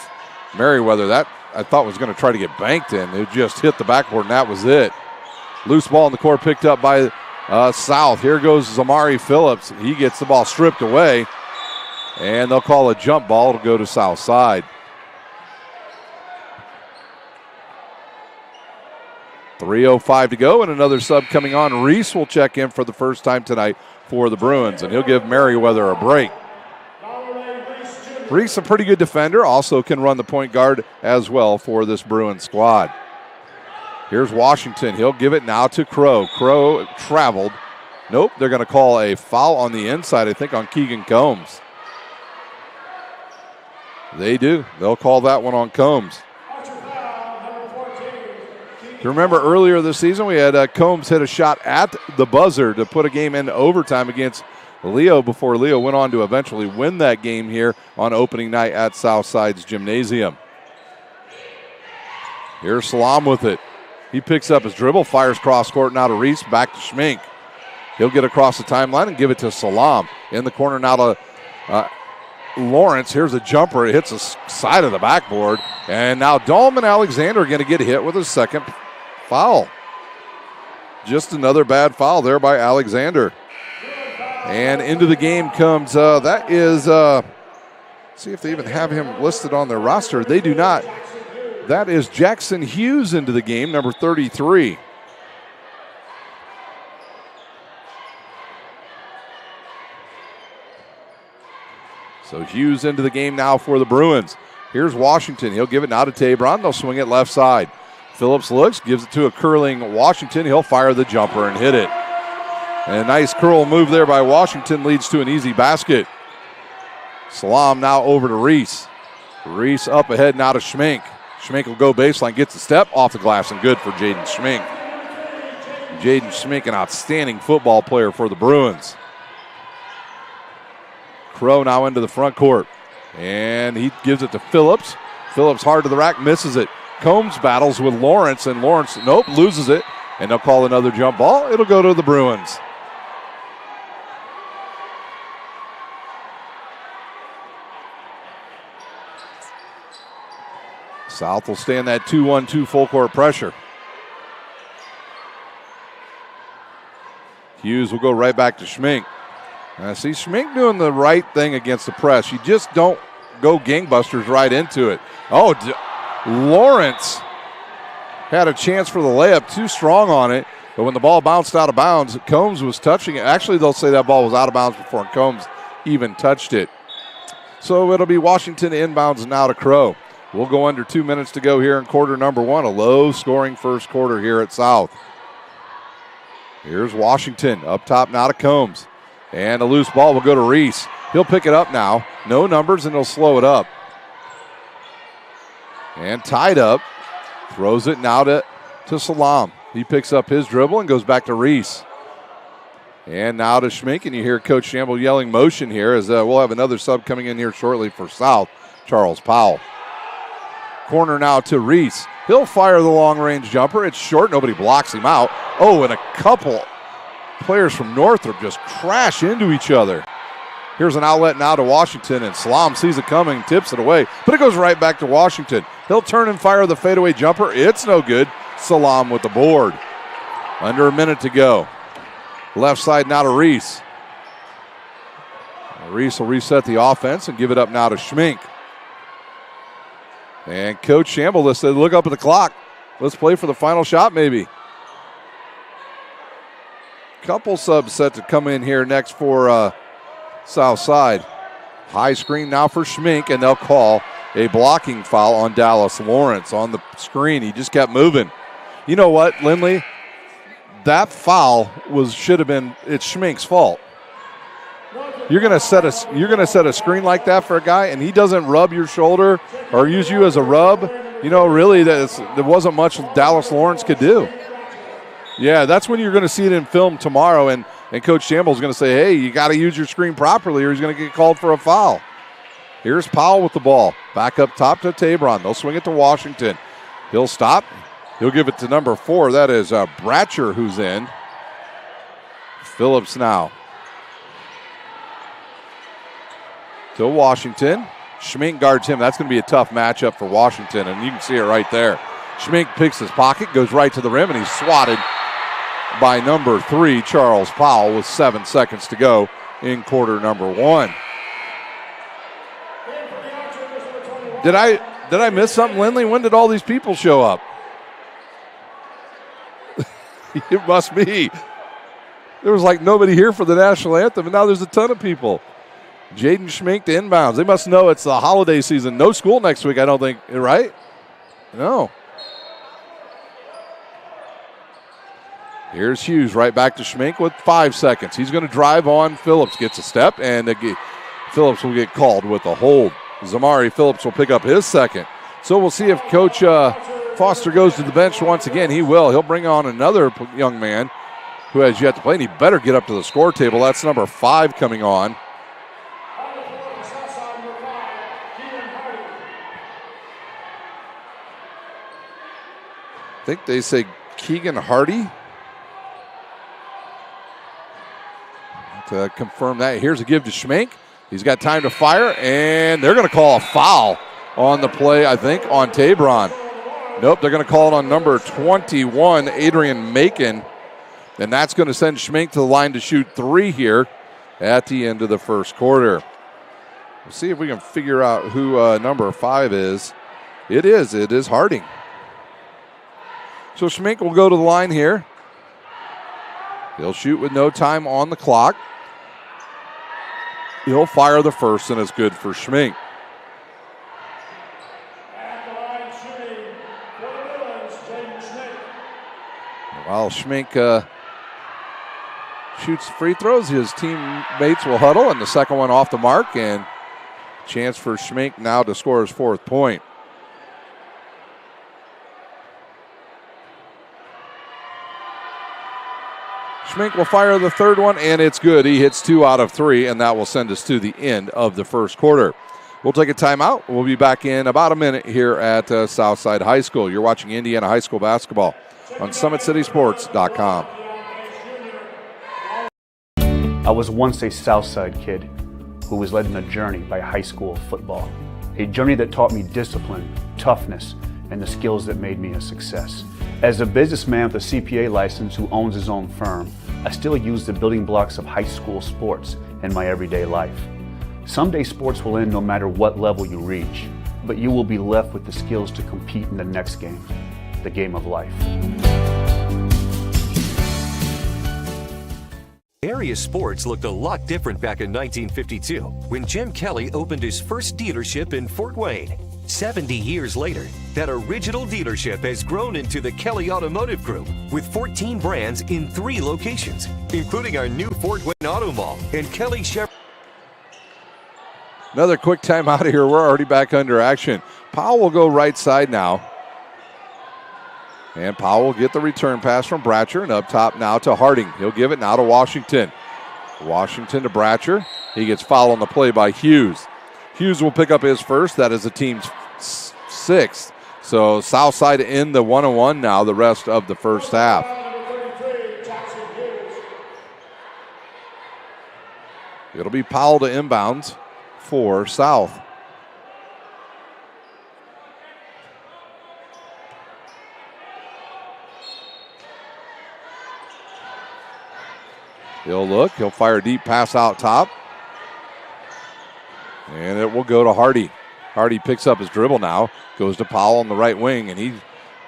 Merriweather. That I thought was going to try to get banked in. It just hit the backboard, and that was it. Loose ball in the court picked up by South. Here goes Zamari Phillips. He gets the ball stripped away, and they'll call a jump ball to go to South side. 3:05 to go, and another sub coming on. Reese will check in for the first time tonight for the Bruins, and he'll give Merriweather a break. Reese, a pretty good defender, also can run the point guard as well for this Bruins squad. Here's Washington. He'll give it now to Crow. Crow traveled. Nope, they're going to call a foul on the inside, I think, on Keegan Combs. They do. They'll call that one on Combs. You remember earlier this season we had Combs hit a shot at the buzzer to put a game in overtime against Leo before Leo went on to eventually win that game here on opening night at Southside's Gymnasium. Here's Salam with it. He picks up his dribble, fires cross court now to Reese, back to Schmink. He'll get across the timeline and give it to Salam. In the corner now to Lawrence. Here's a jumper. It hits the side of the backboard. And now Dahlman Alexander going to get hit with a second foul. Just another bad foul there by Alexander. And into the game comes, that is, see if they even have him listed on their roster. They do not. That is Jackson Hughes into the game, number 33. So Hughes into the game now for the Bruins. Here's Washington. He'll give it now to Tabron. They'll swing it left side. Phillips looks, gives it to a curling Washington. He'll fire the jumper and hit it. And a nice curl move there by Washington leads to an easy basket. Salam now over to Reese. Reese up ahead now to Schmink. Schmink will go baseline, gets a step off the glass, and good for Jaden Schmink. Jaden Schmink, an outstanding football player for the Bruins. Crow now into the front court. And he gives it to Phillips. Phillips hard to the rack, misses it. Combs battles with Lawrence, and Lawrence, nope, loses it. And they'll call another jump ball. It'll go to the Bruins. South will stay in that 2-1-2 full court pressure. Hughes will go right back to Schmink. See, Schmink doing the right thing against the press. You just don't go gangbusters right into it. Oh, Lawrence had a chance for the layup, too strong on it. But when the ball bounced out of bounds, Combs was touching it. Actually, they'll say that ball was out of bounds before Combs even touched it. So it'll be Washington inbounds now to Crow. We'll go under 2 minutes to go here in quarter number one. A low-scoring first quarter here at South. Here's Washington up top now to Combs. And a loose ball will go to Reese. He'll pick it up now. No numbers, and he'll slow it up. And tied up. Throws it now to Salam. He picks up his dribble and goes back to Reese. And now to Schmink, and you hear Coach Shamble yelling motion here as we'll have another sub coming in here shortly for South, Charles Powell. Corner now to Reese. He'll fire the long-range jumper. It's short. Nobody blocks him out. Oh, and a couple players from Northrop just crash into each other. Here's an outlet now to Washington, and Salam sees it coming, tips it away, but it goes right back to Washington. He'll turn and fire the fadeaway jumper. It's no good. Salam with the board. Under a minute to go. Left side now to Reese. Reese will reset the offense and give it up now to Schmink. And Coach Shamble said, look up at the clock. Let's play for the final shot maybe. Couple subs set to come in here next for South Side. High screen now for Schmink, and they'll call a blocking foul on Dallas Lawrence on the screen. He just kept moving. You know what, Lindley? That foul should have been, it's Schmink's fault. you're gonna set a screen like that for a guy, and he doesn't rub your shoulder or use you as a rub. Really, there wasn't much Dallas Lawrence could do. Yeah, that's when you're going to see it in film tomorrow, and Coach Campbell's going to say, hey, you got to use your screen properly or he's going to get called for a foul. Here's Powell with the ball. Back up top to Tabron. They'll swing it to Washington. He'll stop. He'll give it to number 4. That is Bratcher who's in. Phillips now. To Washington. Schmink guards him. That's going to be a tough matchup for Washington, and you can see it right there. Schmink picks his pocket, goes right to the rim, and he's swatted by number 3, Charles Powell, with 7 seconds to go in quarter number 1. Did I miss something, Lindley? When did all these people show up? It must be. There was like nobody here for the national anthem, and now there's a ton of people. Jaden Schmink to inbounds. They must know it's the holiday season. No school next week, I don't think, right? No. Here's Hughes right back to Schmink with 5 seconds. He's going to drive on Phillips. Gets a step, and Phillips will get called with a hold. Zamari Phillips will pick up his second. So we'll see if Coach Foster goes to the bench once again. He will. He'll bring on another young man who has yet to play, and he better get up to the score table. That's number 5 coming on. I think they say Keegan Hardy. To confirm that, here's a give to Schmink. He's got time to fire, and they're going to call a foul on the play, I think, on Tabron. Nope, they're going to call it on number 21, Adrian Macon, and that's going to send Schmink to the line to shoot 3 here at the end of the first quarter. We'll see if we can figure out who number 5 is. It is Harding. So Schmink will go to the line here. He'll shoot with no time on the clock. He'll fire the first, and it's good for Schmink. While Schmink shoots free throws, his teammates will huddle, and the second one off the mark, and chance for Schmink now to score his 4th point. Schmink will fire the 3rd one, and it's good. He hits 2 out of 3, and that will send us to the end of the first quarter. We'll take a timeout. We'll be back in about a minute here at Southside High School. You're watching Indiana High School basketball on SummitCitySports.com. I was once a Southside kid who was led on a journey by high school football. A journey that taught me discipline, toughness, and the skills that made me a success. As a businessman with a CPA license who owns his own firm, I still use the building blocks of high school sports in my everyday life. Someday sports will end no matter what level you reach, but you will be left with the skills to compete in the next game, the game of life. Area sports looked a lot different back in 1952 when Jim Kelly opened his first dealership in Fort Wayne. 70 years later, that original dealership has grown into the Kelly Automotive Group with 14 brands in 3 locations, including our new Fort Wayne Auto Mall and Kelly Chevrolet. Another quick timeout here. We're already back under action. Powell will go right side now. And Powell will get the return pass from Bratcher, and up top now to Harding. He'll give it now to Washington. Washington to Bratcher. He gets fouled on the play by Hughes. Hughes will pick up his first. That is the team's 6th. So Southside in the 1-on-1 now the rest of the first half. It'll be Powell to inbounds for South. He'll look. He'll fire a deep pass out top. And it will go to Hardy. Hardy picks up his dribble now. Goes to Powell on the right wing, and he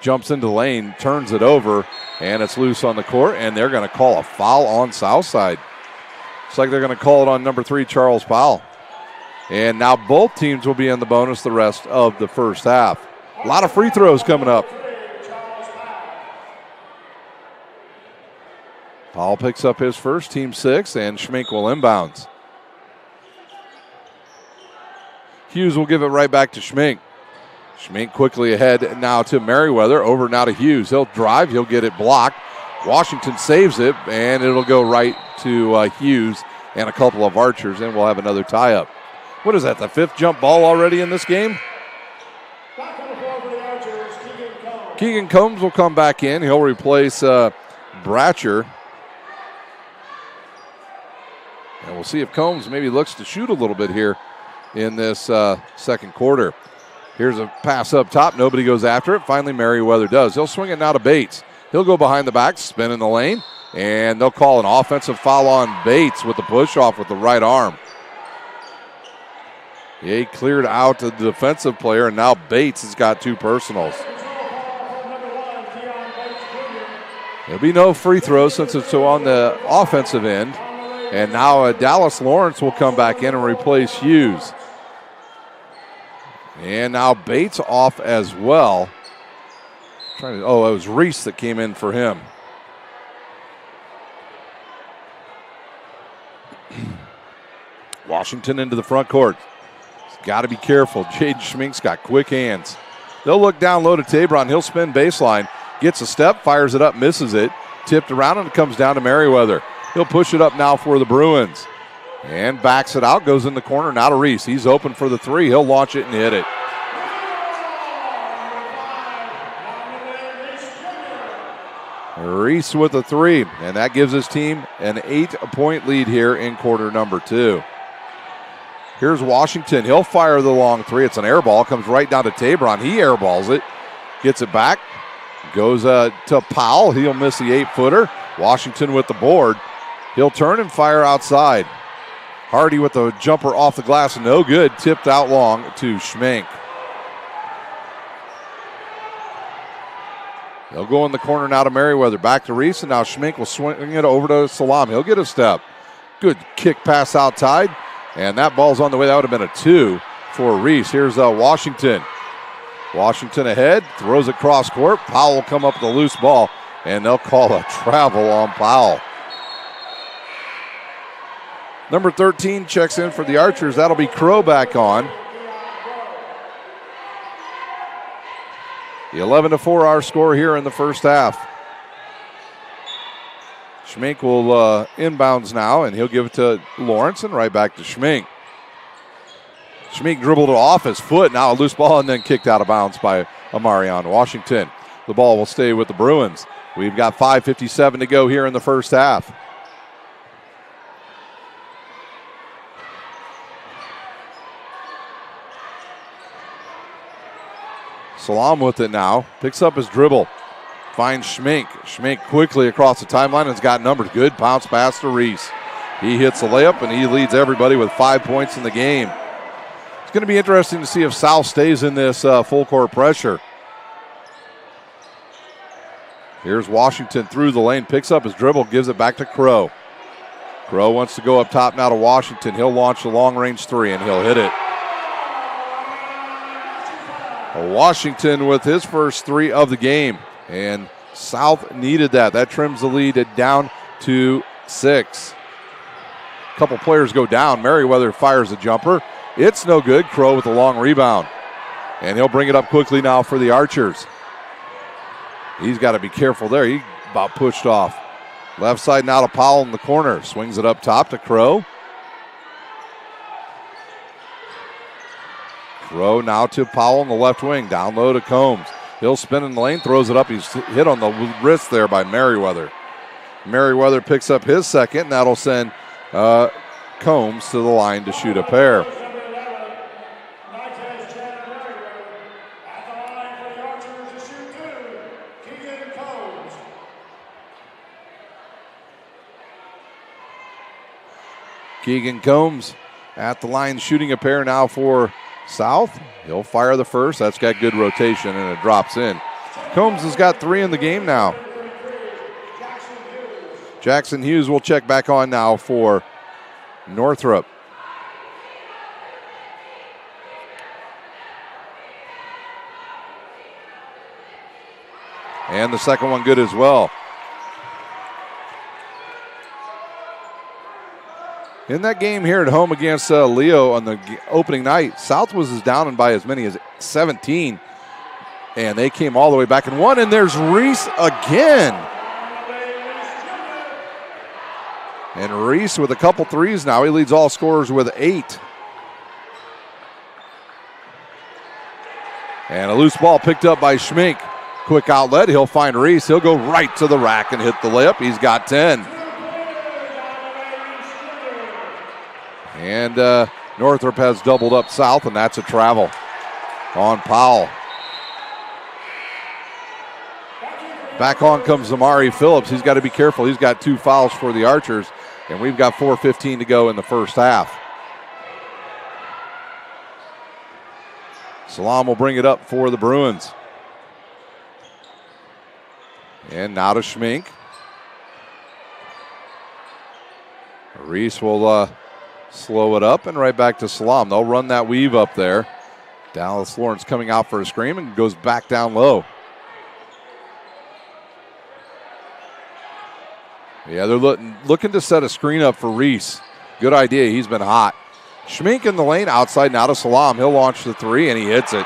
jumps into the lane, turns it over, and it's loose on the court, and they're going to call a foul on Southside. Looks like they're going to call it on number 3, Charles Powell. And now both teams will be in the bonus the rest of the first half. A lot of free throws coming up. Powell picks up his first, team 6, and Schmink will inbounds. Hughes will give it right back to Schmink. Schmink quickly ahead now to Merriweather. Over now to Hughes. He'll drive. He'll get it blocked. Washington saves it, and it'll go right to Hughes and a couple of Archers, and we'll have another tie-up. What is that, the 5th jump ball already in this game? Keegan Combs will come back in. He'll replace Bratcher. And we'll see if Combs maybe looks to shoot a little bit here in this second quarter. Here's a pass up top. Nobody goes after it. Finally, Merriweather does. He'll swing it now to Bates. He'll go behind the back, spin in the lane, and they'll call an offensive foul on Bates with the push-off with the right arm. He cleared out the defensive player, and now Bates has got 2 personals. There'll be no free throws since it's on the offensive end. And now Dallas Lawrence will come back in and replace Hughes. And now Bates off as well. It was Reese that came in for him. Washington into the front court. Got to be careful. Jaden Schmink's got quick hands. They'll look down low to Tabron. He'll spin baseline. Gets a step, fires it up, misses it. Tipped around, and it comes down to Merriweather. He'll push it up now for the Bruins. And backs it out, goes in the corner, now to Reese. He's open for the 3. He'll launch it and hit it. Reese with a 3, and that gives his team an 8-point lead here in quarter number 2. Here's Washington. He'll fire the long 3. It's an air ball, comes right down to Tabron. He airballs it, gets it back, goes to Powell. He'll miss the 8-footer. Washington with the board. He'll turn and fire outside. Hardy with the jumper off the glass, no good. Tipped out long to Schmink. They'll go in the corner now to Merriweather. Back to Reese, and now Schmink will swing it over to Salam. He'll get a step. Good kick pass outside, and that ball's on the way. That would have been a 2 for Reese. Here's Washington. Washington ahead, throws it cross court. Powell will come up with a loose ball, and they'll call a travel on Powell. Number 13 checks in for the Archers. That'll be Crow back on. The 11-4 our score here in the first half. Schmink will inbounds now, and he'll give it to Lawrence, and right back to Schmink. Schmink dribbled it off his foot. Now a loose ball, and then kicked out of bounds by Amarion Washington. The ball will stay with the Bruins. We've got 5:57 to go here in the first half. Salam with it now. Picks up his dribble. Finds Schmink. Schmink quickly across the timeline and has got numbers. Good bounce pass to Reese. He hits the layup, and he leads everybody with 5 points in the game. It's going to be interesting to see if South stays in this full court pressure. Here's Washington through the lane. Picks up his dribble. Gives it back to Crow. Crow wants to go up top now to Washington. He'll launch the long-range 3, and he'll hit it. Washington with his first 3 of the game, and South needed that. That trims the lead down to 6. A couple players go down. Merriweather fires a jumper. It's no good. Crow with a long rebound, and he'll bring it up quickly now for the Archers. He's got to be careful there. He about pushed off. Left side now to Powell in the corner. Swings it up top to Crow. Crow now to Powell in the left wing. Down low to Combs. He'll spin in the lane, throws it up. He's hit on the wrist there by Merriweather. Merriweather picks up his second, and that'll send Combs to the line to shoot a pair. Keegan Combs at the line shooting a pair now for South. He'll fire the first. That's got good rotation, and it drops in. Combs has got 3 in the game now. Jackson Hughes will check back on now for Northrop. And the second one good as well. In that game here at home against Leo on the opening night, South was down by as many as 17. And they came all the way back and won. And there's Reese again. And Reese with a couple threes now. He leads all scorers with 8. And a loose ball picked up by Schmink. Quick outlet. He'll find Reese. He'll go right to the rack and hit the layup. He's got 10. And Northrop has doubled up South, and that's a travel on Powell. Back on comes Zamari Phillips. He's got to be careful. He's got 2 fouls for the Archers, and we've got 4:15 to go in the first half. Salam will bring it up for the Bruins. And now to Schmink. Reese will slow it up and right back to Salam. They'll run that weave up there. Dallas Lawrence coming out for a screen and goes back down low. Yeah, they're looking to set a screen up for Reese. Good idea. He's been hot. Schmink in the lane outside now to Salam. He'll launch the 3 and he hits it.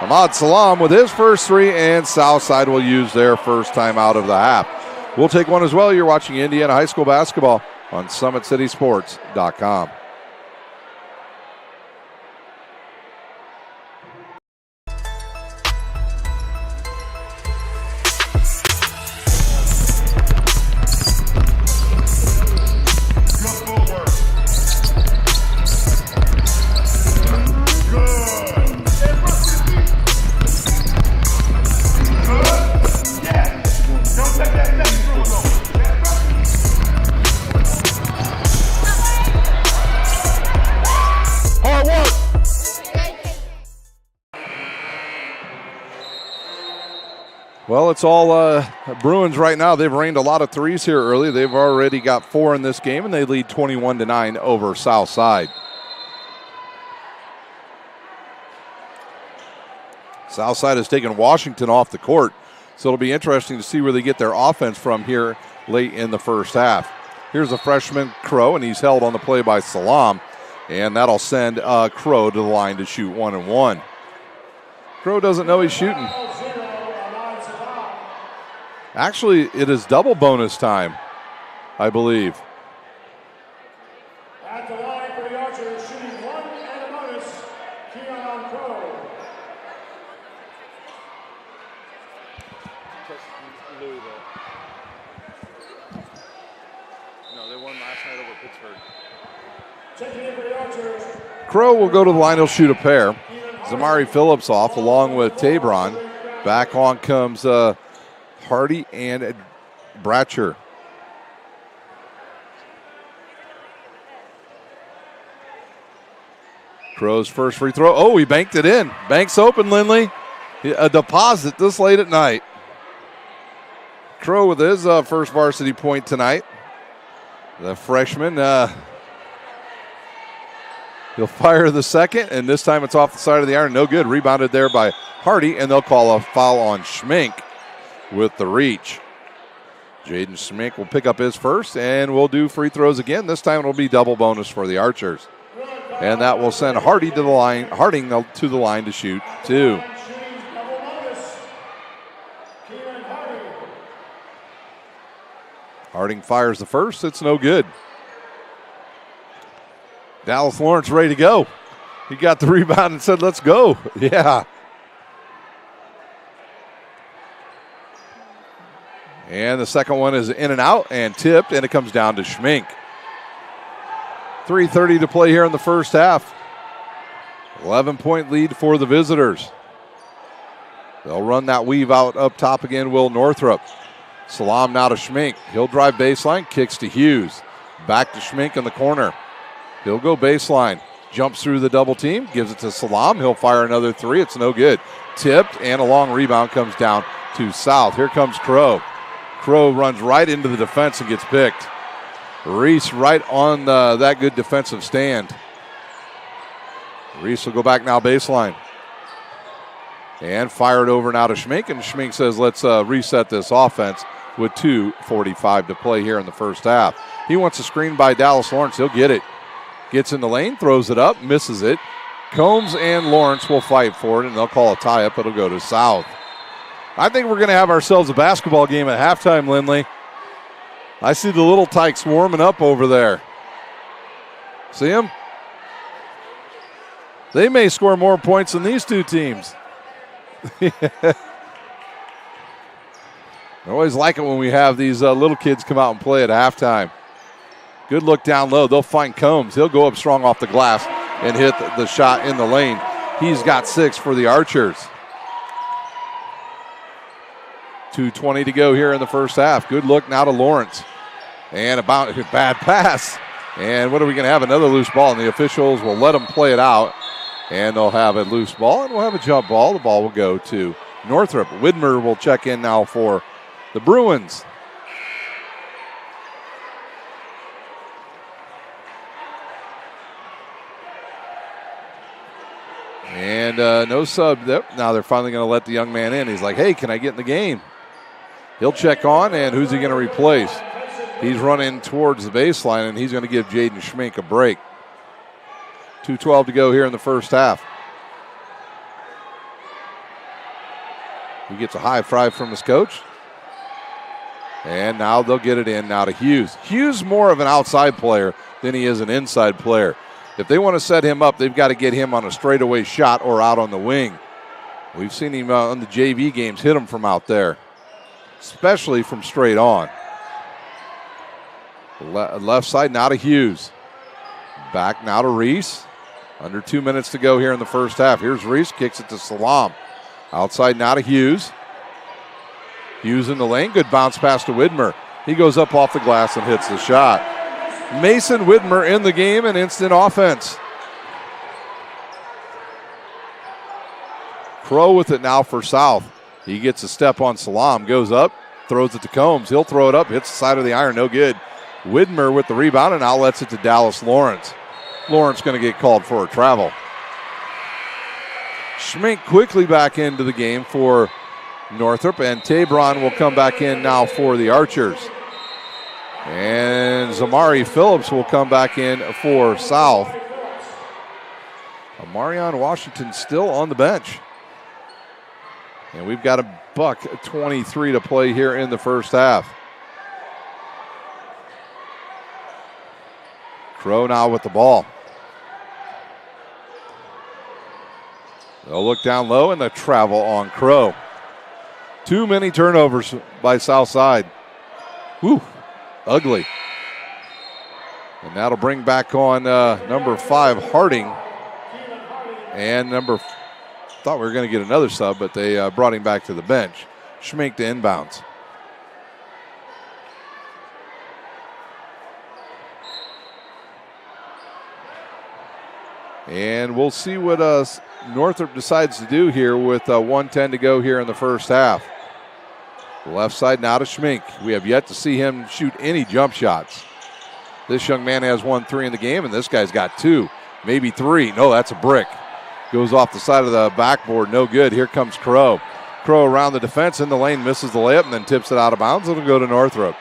Ahmad Salam with his first 3, and Southside will use their first time out of the half. We'll take one as well. You're watching Indiana High School basketball on SummitCitySports.com. Well, it's all Bruins right now. They've rained a lot of threes here early. They've already got 4 in this game, and they lead 21-9 over Southside. Southside has taken Washington off the court, so it'll be interesting to see where they get their offense from here late in the first half. Here's a freshman, Crow, and he's held on the play by Salam, and that'll send Crow to the line to shoot 1-1. Crow doesn't know he's shooting. Actually, it is double bonus time, I believe. At the line for the Archers, shooting 1 and a bonus, Keon Crow. No, they won last night over Pittsburgh. Checking in for the Archers. Crow will go to the line. He'll shoot a pair. Zamari Phillips off along with Tabron. Back on comes Hardy and Bratcher. Crow's first free throw. Oh, he banked it in. Banks open, Lindley. A deposit this late at night. Crow with his first varsity point tonight. The freshman, he'll fire the second, and this time it's off the side of the iron. No good. Rebounded there by Hardy, and they'll call a foul on Schmink with the reach. Jaden Schmink will pick up his first, and we'll do free throws again. This time it'll be double bonus for the Archers. And that will send Harding to the line to shoot 2. Harding fires the first. It's no good. Dallas Lawrence ready to go. He got the rebound and said, let's go. Yeah. And the second one is in and out and tipped, and it comes down to Schmink. 3:30 to play here in the first half. 11-point lead for the visitors. They'll run that weave out up top again, Will Northrop. Salam now to Schmink. He'll drive baseline, kicks to Hughes. Back to Schmink in the corner. He'll go baseline. Jumps through the double team, gives it to Salam. He'll fire another 3. It's no good. Tipped, and a long rebound comes down to South. Here comes Crow. Crow runs right into the defense and gets picked. Reese right on that good defensive stand. Reese will go back now baseline. And fire it over now to Schmink, and Schmink says, let's reset this offense. with 2:45 to play here in the first half. He wants a screen by Dallas Lawrence. He'll get it. Gets in the lane, throws it up, misses it. Combs and Lawrence will fight for it, and they'll call a tie-up. It'll go to South. I think we're going to have ourselves a basketball game at halftime, Lindley. I see the little tykes warming up over there. See them? They may score more points than these two teams. I always like it when we have these little kids come out and play at halftime. Good look down low. They'll find Combs. He'll go up strong off the glass and hit the shot in the lane. He's got 6 for the Archers. 2:20 to go here in the first half. Good look now to Lawrence. And a bad pass. And what are we going to have? Another loose ball, and the officials will let them play it out. And they'll have a loose ball, and we'll have a jump ball. The ball will go to Northrop. Widmer will check in now for the Bruins. And no sub. Now they're finally going to let the young man in. He's like, hey, can I get in the game? He'll check on, and who's he going to replace? He's running towards the baseline, and he's going to give Jaden Schmink a break. 2:12 to go here in the first half. He gets a high five from his coach. And now they'll get it in now to Hughes. Hughes more of an outside player than he is an inside player. If they want to set him up, they've got to get him on a straightaway shot or out on the wing. We've seen him on the JV games hit him from out there, especially from straight on. Left side now to Hughes. Back now to Reese. Under 2 minutes to go here in the first half. Here's Reese, kicks it to Salam. Outside now to Hughes. Hughes in the lane, good bounce pass to Widmer. He goes up off the glass and hits the shot. Mason Widmer in the game and instant offense. Crow with it now for South. He gets a step on Salam, goes up, throws it to Combs. He'll throw it up, hits the side of the iron, no good. Widmer with the rebound and outlets it to Dallas Lawrence. Lawrence going to get called for a travel. Schmink quickly back into the game for Northrop, and Tabron will come back in now for the Archers. And Zamari Phillips will come back in for South. Amarion Washington still on the bench. And we've got $1:23 to play here in the first half. Crow now with the ball. They'll look down low, and the travel on Crow. Too many turnovers by Southside. Whew, ugly. And that'll bring back on number 5, Harding. And thought we were going to get another sub, but they brought him back to the bench. Schmink to inbounds. And we'll see what Northrop decides to do here with 1:10 to go here in the first half. Left side now to Schmink. We have yet to see him shoot any jump shots. This young man has 1 3 in the game, and this guy's got 2, maybe 3. No, that's a brick. Goes off the side of the backboard, no good. Here comes Crow. Crow around the defense in the lane, misses the layup, and then tips it out of bounds. It'll go to Northrop.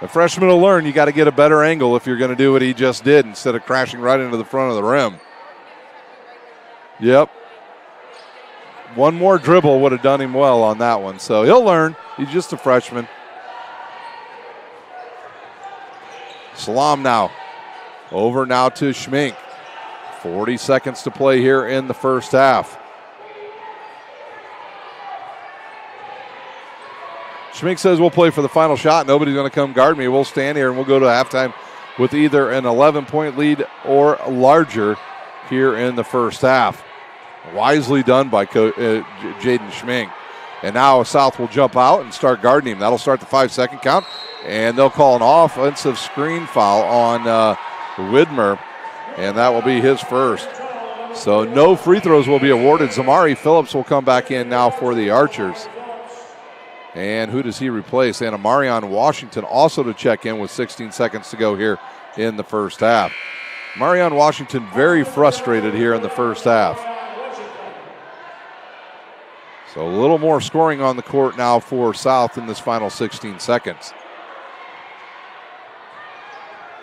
The freshman will learn you got to get a better angle if you're going to do what he just did instead of crashing right into the front of the rim. Yep. One more dribble would have done him well on that one. So he'll learn. He's just a freshman. Salam now. Over now to Schmink. 40 seconds to play here in the first half. Schmink says we'll play for the final shot. Nobody's going to come guard me. We'll stand here and we'll go to halftime with either an 11-point lead or larger here in the first half. Wisely done by Jaden Schmink. And now South will jump out and start guarding him. That'll start the 5-second count. And they'll call an offensive screen foul on Widmer. And that will be his first. So no free throws will be awarded. Zamari Phillips will come back in now for the Archers. And who does he replace? And Amarion Washington also to check in with 16 seconds to go here in the first half. Amarion Washington very frustrated here in the first half. So a little more scoring on the court now for South in this final 16 seconds.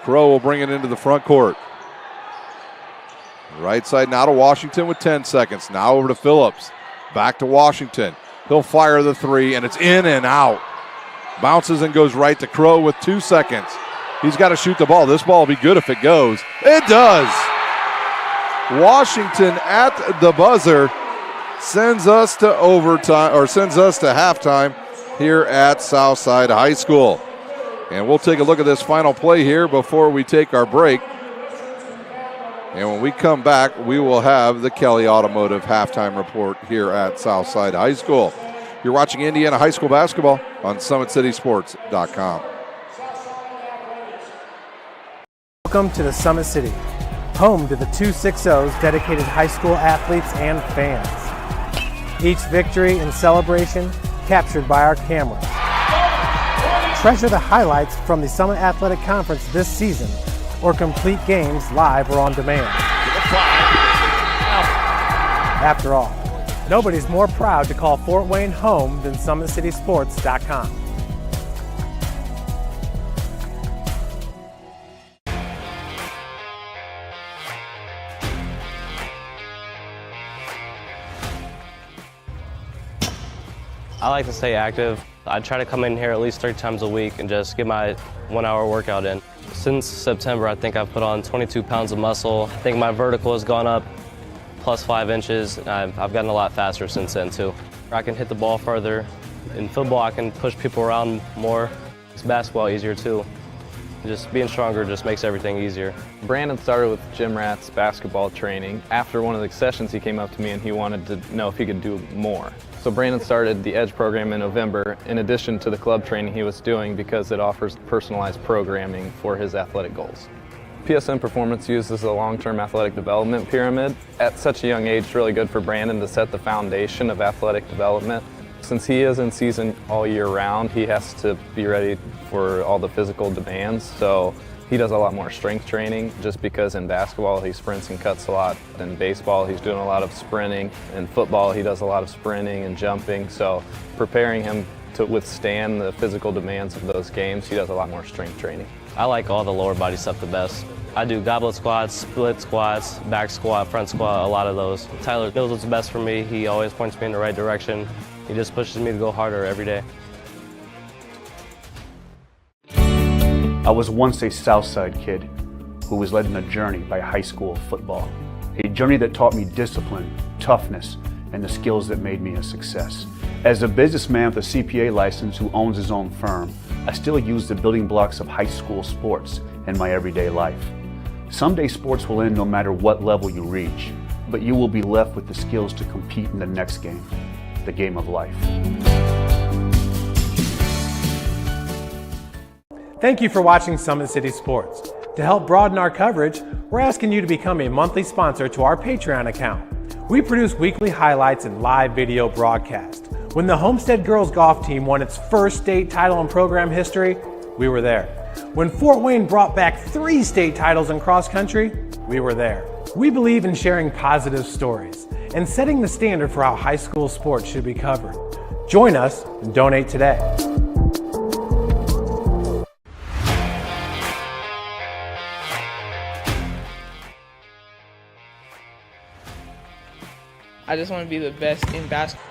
Crow will bring it into the front court. Right side now to Washington with 10 seconds. Now over to Phillips. Back to Washington. He'll fire the three, and it's in and out. Bounces and goes right to Crow with 2 seconds. He's got to shoot the ball. This ball will be good if it goes. It does. Washington at the buzzer sends us to overtime, or sends us to halftime here at Southside High School. And we'll take a look at this final play here before we take our break. And when we come back, we will have the Kelly Automotive halftime report here at Southside High School. You're watching Indiana High School basketball on SummitCitySports.com. Welcome to the Summit City, home to the 260's dedicated high school athletes and fans. Each victory and celebration captured by our cameras. Treasure the highlights from the Summit Athletic Conference this season, or complete games live or on demand. After all, nobody's more proud to call Fort Wayne home than SummitCitySports.com. I like to stay active. I try to come in here at least 3 times a week and just get my 1 hour workout in. Since September, I think I've put on 22 pounds of muscle. I think my vertical has gone up plus 5 inches. And I've gotten a lot faster since then too. I can hit the ball further. In football, I can push people around more. It's basketball easier too. Just being stronger just makes everything easier. Brandon started with Jim Rat's basketball training. After one of the sessions, he came up to me and he wanted to know if he could do more. So Brandon started the EDGE program in November in addition to the club training he was doing because it offers personalized programming for his athletic goals. PSN Performance uses a long-term athletic development pyramid. At such a young age, it's really good for Brandon to set the foundation of athletic development. Since he is in season all year round, he has to be ready for all the physical demands. So he does a lot more strength training just because in basketball he sprints and cuts a lot. In baseball he's doing a lot of sprinting. In football he does a lot of sprinting and jumping. So preparing him to withstand the physical demands of those games, he does a lot more strength training. I like all the lower body stuff the best. I do goblet squats, split squats, back squat, front squat, a lot of those. Tyler knows what's best for me. He always points me in the right direction. He just pushes me to go harder every day. I was once a Southside kid who was led on a journey by high school football. A journey that taught me discipline, toughness, and the skills that made me a success. As a businessman with a CPA license who owns his own firm, I still use the building blocks of high school sports in my everyday life. Someday sports will end no matter what level you reach, but you will be left with the skills to compete in the next game, the game of life. Thank you for watching Summit City Sports. To help broaden our coverage, we're asking you to become a monthly sponsor to our Patreon account. We produce weekly highlights and live video broadcast. When the Homestead girls golf team won its first state title in program history, we were there. When Fort Wayne brought back 3 state titles in cross country, we were there. We believe in sharing positive stories and setting the standard for how high school sports should be covered. Join us and donate today. I just want to be the best in basketball.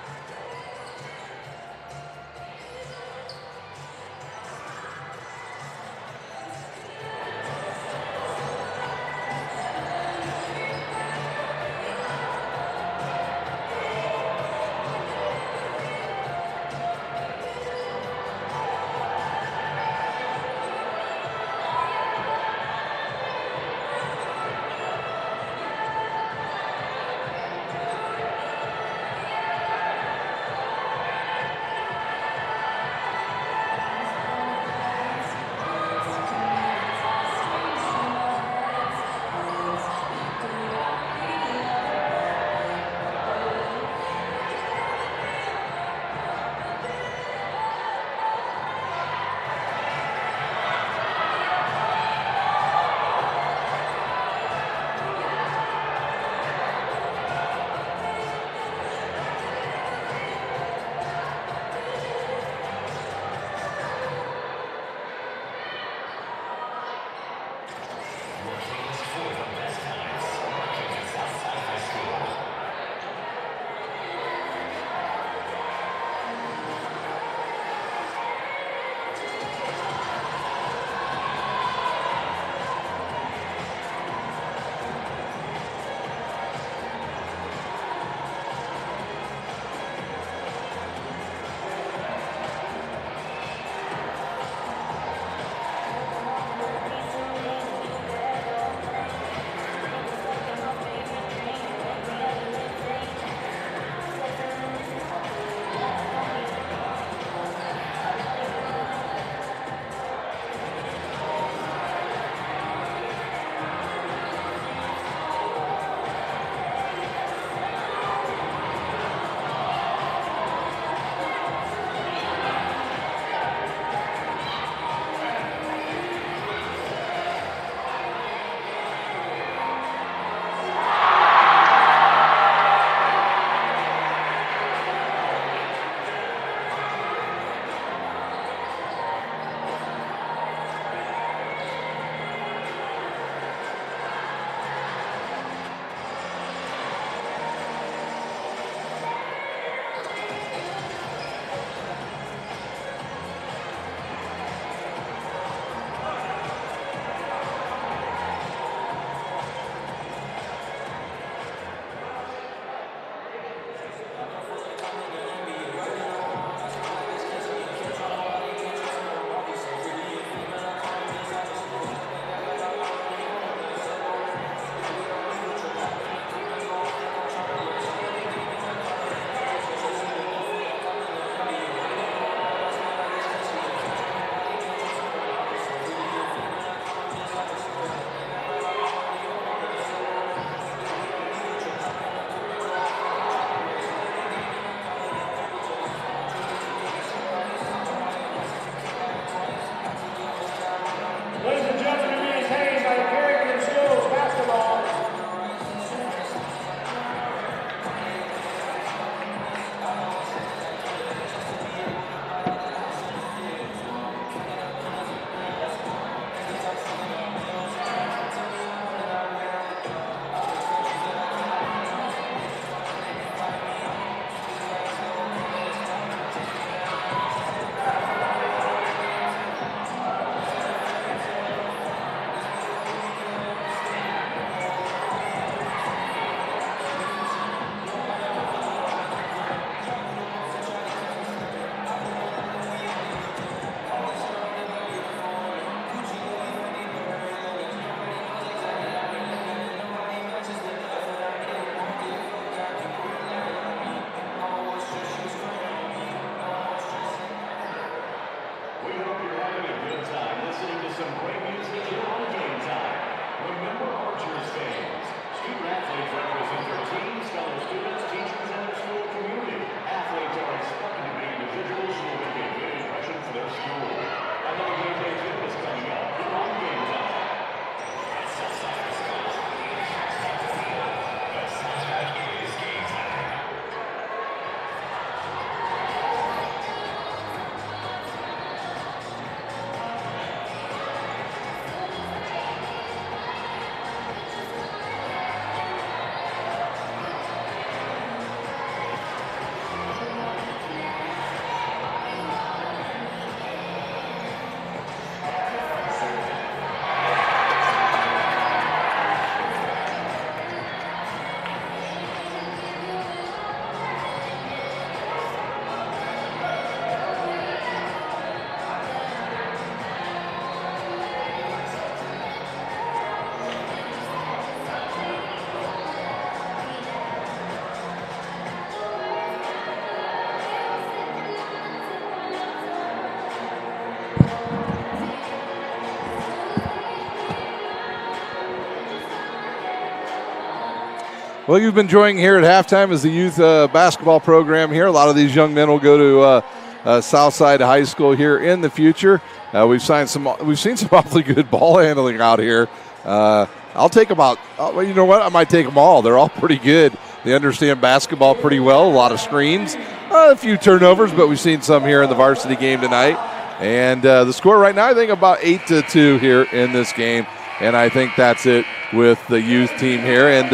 Well, you've been enjoying here at halftime is the youth basketball program here. A lot of these young men will go to Southside High School here in the future. We've seen some awfully good ball handling out here. I'll take them out. Well, you know what? I might take them all. They're all pretty good. They understand basketball pretty well. A lot of screens, a few turnovers, but we've seen some here in the varsity game tonight. And the score right now, I think about 8-2 here in this game. And I think that's it with the youth team here. And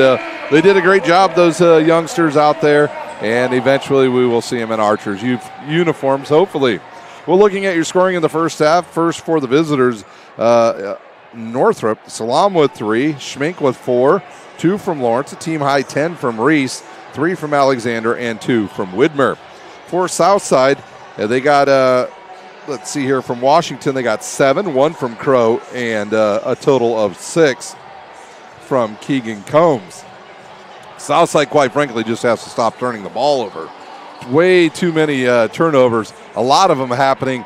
they did a great job, those youngsters out there. And eventually we will see them in Archers uniforms, hopefully. Well, looking at your scoring in the first half, first for the visitors, Northrop, Salam with 3, Schmink with 4, 2 from Lawrence, a team high 10 from Reese, 3 from Alexander, and 2 from Widmer. For Southside, they got, let's see here, from Washington, they got 7, 1 from Crow, and a total of 6 from Keegan Combs. Southside, quite frankly, just has to stop turning the ball over. Way too many turnovers, a lot of them happening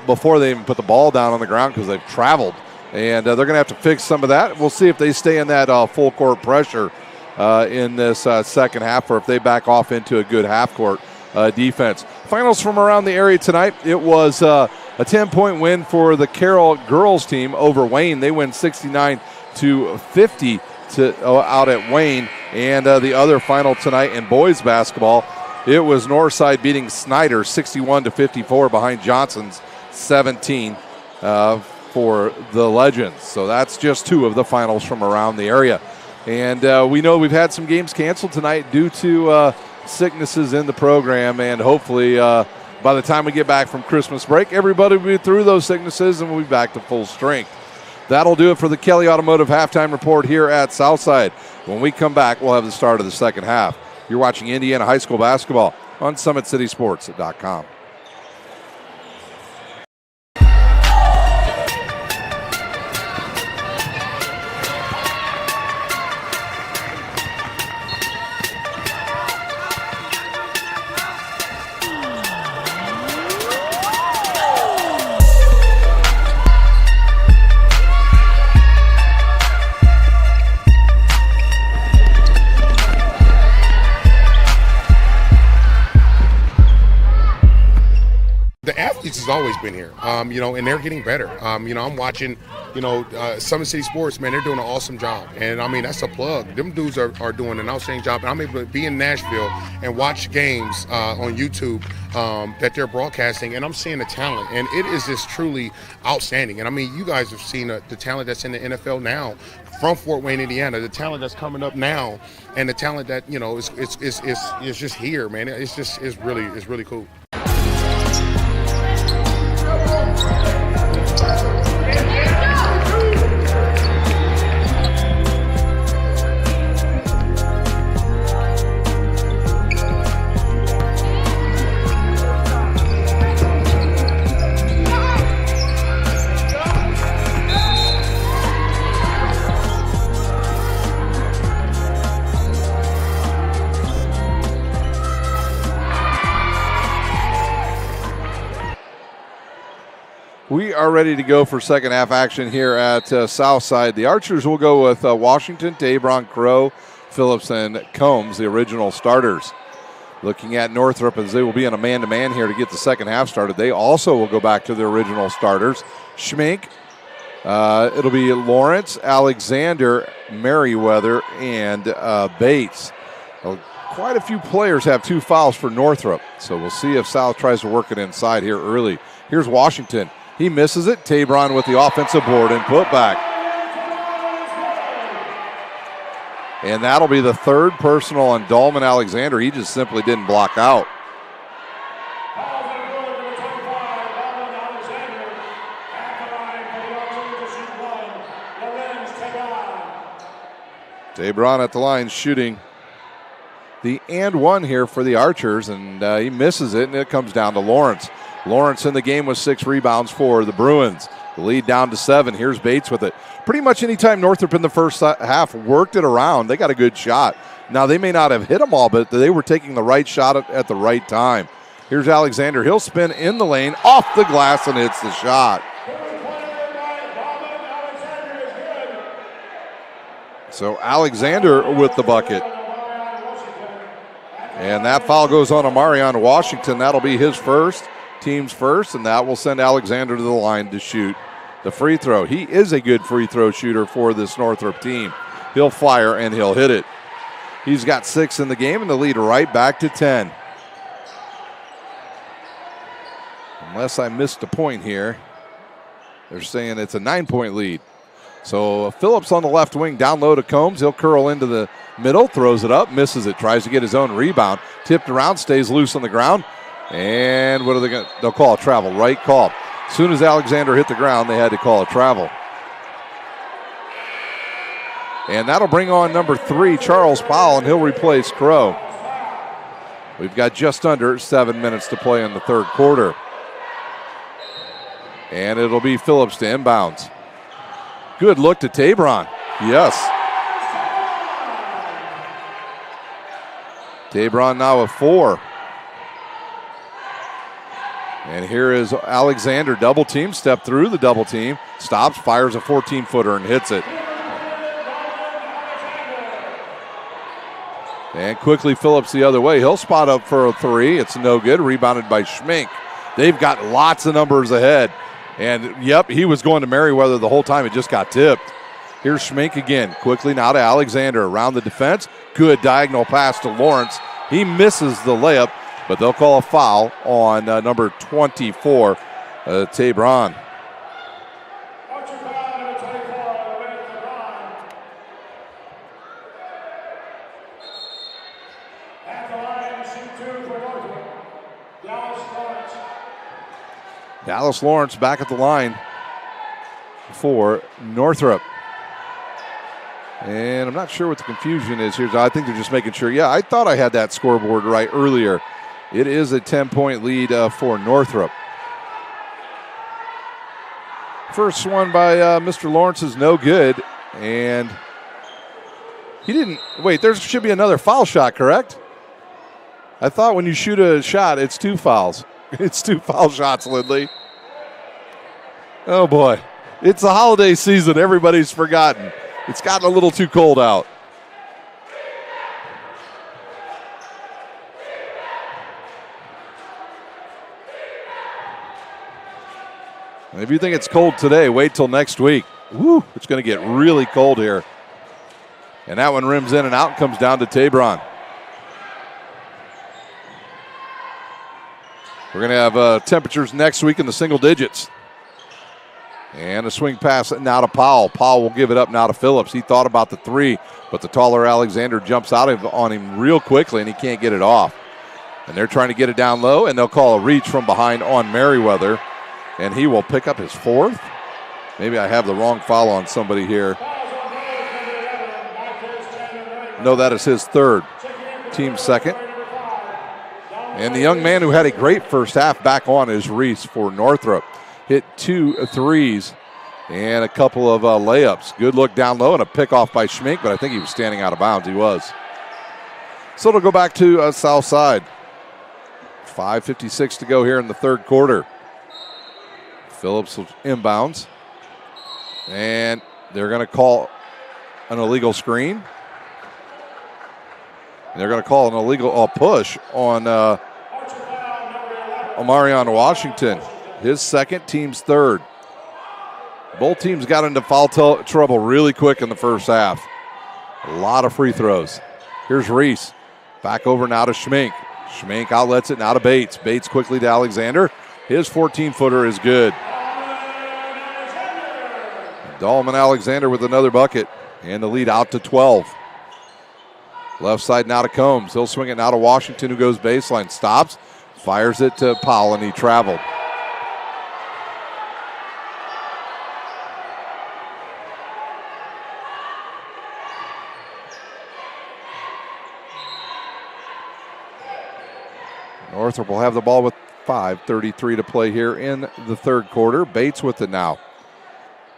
before they even put the ball down on the ground because they've traveled. And they're going to have to fix some of that. We'll see if they stay in that full court pressure in this second half or if they back off into a good half court defense. Finals from around the area tonight. It was a 10-point win for the Carroll girls team over Wayne. They win 69-50 out at Wayne. And the other final tonight in boys basketball, it was Northside beating Snyder 61-54 behind Johnson's 17 for the Legends. So that's just 2 of the finals from around the area. And we know we've had some games canceled tonight due to sicknesses in the program, and hopefully by the time we get back from Christmas break, everybody will be through those sicknesses and we'll be back to full strength. That'll do it for the Kelly Automotive Halftime Report here at Southside. When we come back, we'll have the start of the second half. You're watching Indiana High School basketball on SummitCitySports.com. The athletes has always been here, and they're getting better. I'm watching, Summit City Sports, man, they're doing an awesome job. And, that's a plug. Them dudes are doing an outstanding job. And I'm able to be in Nashville and watch games on YouTube that they're broadcasting, and I'm seeing the talent. And it is just truly outstanding. And, you guys have seen the talent that's in the NFL now from Fort Wayne, Indiana, the talent that's coming up now, and the talent that, is just here, man. It's really cool. We are ready to go for second half action here at Southside. The Archers will go with Washington, Tabron, Crow, Phillips, and Combs, the original starters. Looking at Northrop, as they will be in a man-to-man here to get the second half started. They also will go back to the original starters. Schmink, it'll be Lawrence, Alexander, Merriweather, and Bates. Quite a few players have 2 fouls for Northrop, so we'll see if South tries to work it inside here early. Here's Washington. He misses it. Tabron with the offensive board and putback. And that'll be the 3rd personal on Dolman Alexander. He just simply didn't block out. Tabron at the line shooting the and one here for the Archers, and he misses it, and it comes down to Lawrence. Lawrence in the game with 6 rebounds for the Bruins. The lead down to 7. Here's Bates with it. Pretty much anytime Northrop in the first half worked it around, they got a good shot. Now, they may not have hit them all, but they were taking the right shot at the right time. Here's Alexander. He'll spin in the lane, off the glass, and hits the shot. So Alexander with the bucket. And that foul goes on Amarion Washington. That'll be his first, team's first, and that will send Alexander to the line to shoot the free throw. He is a good free throw shooter for this Northrop team. He'll fire and he'll hit it. He's got 6 in the game, and the lead right back to 10. Unless I missed a point here. They're saying it's a 9-point lead. So Phillips on the left wing, down low to Combs. He'll curl into the middle, throws it up, misses it, tries to get his own rebound. Tipped around, stays loose on the ground. And what are they going to? They'll call a travel, right call. As soon as Alexander hit the ground, they had to call a travel. And that'll bring on number 3, Charles Powell, and he'll replace Crow. We've got just under 7 minutes to play in the third quarter. And it'll be Phillips to inbounds. Good look to Tabron. Yes. Tabron now with 4. And here is Alexander, double team, step through the double team, stops, fires a 14-footer and hits it. And quickly Phillips the other way. He'll spot up for a 3. It's no good. Rebounded by Schmink. They've got lots of numbers ahead. And, yep, he was going to Merriweather the whole time. It just got tipped. Here's Schmink again. Quickly now to Alexander. Around the defense. Good diagonal pass to Lawrence. He misses the layup, but they'll call a foul on number 24, Tabron. Dallas Lawrence back at the line for Northrop. And I'm not sure what the confusion is here. I think they're just making sure. Yeah, I thought I had that scoreboard right earlier. It is a 10-point lead for Northrop. First one by Mr. Lawrence is no good. And he didn't. Wait, there should be another foul shot, correct? I thought when you shoot a shot, it's 2 fouls. It's 2 foul shots, Lindley. Oh, boy. It's the holiday season. Everybody's forgotten. It's gotten a little too cold out. And if you think it's cold today, wait till next week. Woo, it's going to get really cold here. And that one rims in and out and comes down to Tabron. We're going to have temperatures next week in the single digits. And a swing pass now to Powell. Powell will give it up now to Phillips. He thought about the 3, but the taller Alexander jumps out on him real quickly, and he can't get it off. And they're trying to get it down low, and they'll call a reach from behind on Merriweather. And he will pick up his 4th. Maybe I have the wrong foul on somebody here. No, that is his 3rd. Team 2nd. And the young man who had a great first half back on is Reese for Northrop. Hit 2 threes and a couple of layups. Good look down low and a pick off by Schmink, but I think he was standing out of bounds. He was. So it'll go back to South Side. 5:56 to go here in the third quarter. Phillips inbounds. And they're going to call an illegal screen. And they're going to call an illegal push on Amarion Washington. His 2nd, team's 3rd. Both teams got into foul trouble really quick in the first half. A lot of free throws. Here's Reese. Back over now to Schmink. Schmink outlets it now to Bates. Bates quickly to Alexander. His 14-footer is good. Dahlman Alexander with another bucket. And the lead out to 12. Left side now to Combs. He'll swing it now to Washington, who goes baseline. Stops. Fires it to Powell, and he traveled. Northrop will have the ball with 5:33 to play here in the third quarter. Bates with it now.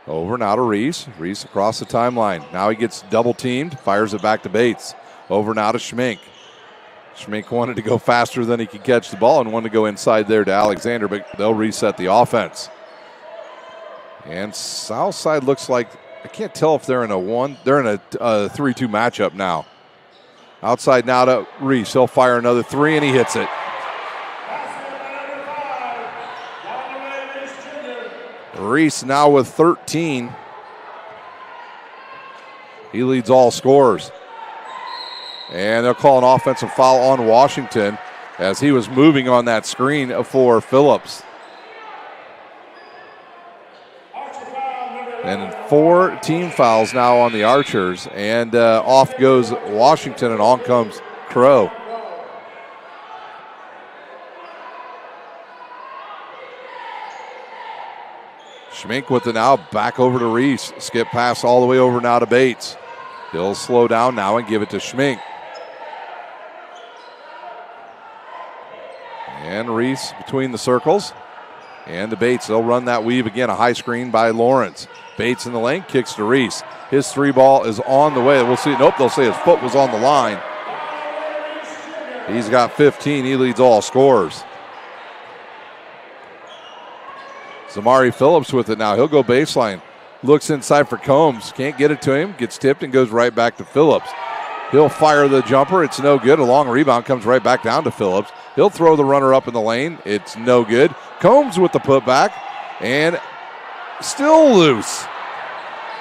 Over now to Reese. Reese across the timeline. Now he gets double teamed. Fires it back to Bates. Over now to Schmink. Schmink wanted to go faster than he could catch the ball and wanted to go inside there to Alexander, but they'll reset the offense. And Southside looks like, I can't tell if they're in a 3-2 matchup now. Outside now to Reese. He'll fire another three, and he hits it. Reese now with 13. He leads all scorers. And they'll call an offensive foul on Washington as he was moving on that screen for Phillips. And 4 team fouls now on the Archers. And off goes Washington, and on comes Crow. Schmink with it now, back over to Reese. Skip pass all the way over now to Bates. He'll slow down now and give it to Schmink. And Reese between the circles. And to Bates, they'll run that weave again. A high screen by Lawrence. Bates in the lane, kicks to Reese. His 3 ball is on the way. We'll see. Nope, they'll say his foot was on the line. He's got 15. He leads all scorers. Zamari Phillips with it now. He'll go baseline. Looks inside for Combs. Can't get it to him. Gets tipped and goes right back to Phillips. He'll fire the jumper. It's no good. A long rebound comes right back down to Phillips. He'll throw the runner up in the lane. It's no good. Combs with the putback. And still loose.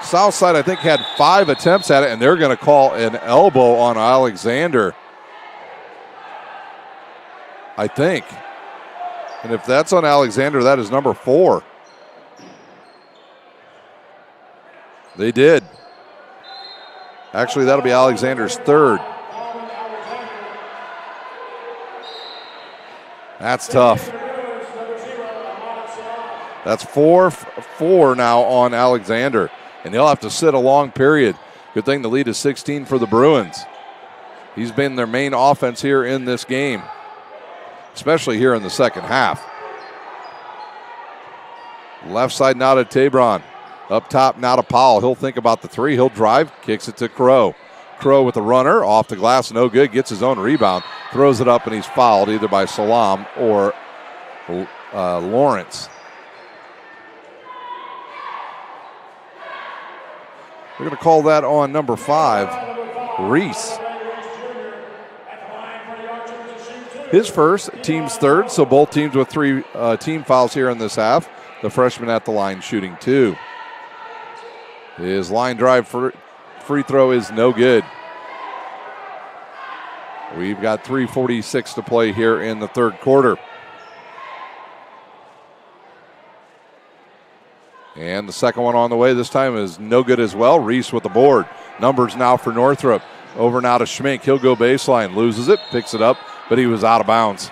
Southside, I think, had 5 attempts at it, and they're going to call an elbow on Alexander, I think. And if that's on Alexander, that is number 4. They did. Actually, that'll be Alexander's 3rd. That's tough. That's 4 now on Alexander. And he'll have to sit a long period. Good thing the lead is 16 for the Bruins. He's been their main offense here in this game, especially here in the second half. Left side now to Tabron. Up top now to Powell. He'll think about the 3. He'll drive, kicks it to Crow. Crow with the runner, off the glass, no good. Gets his own rebound, throws it up, and he's fouled either by Salam or Lawrence. We're going to call that on number 5, Reese. His first, team's 3rd, so both teams with 3 team fouls here in this half. The freshman at the line shooting 2. His line drive free throw is no good. We've got 3:46 to play here in the third quarter. And the second one on the way this time is no good as well. Reese with the board. Numbers now for Northrop. Over now to Schmink. He'll go baseline. Loses it. Picks it up. But he was out of bounds.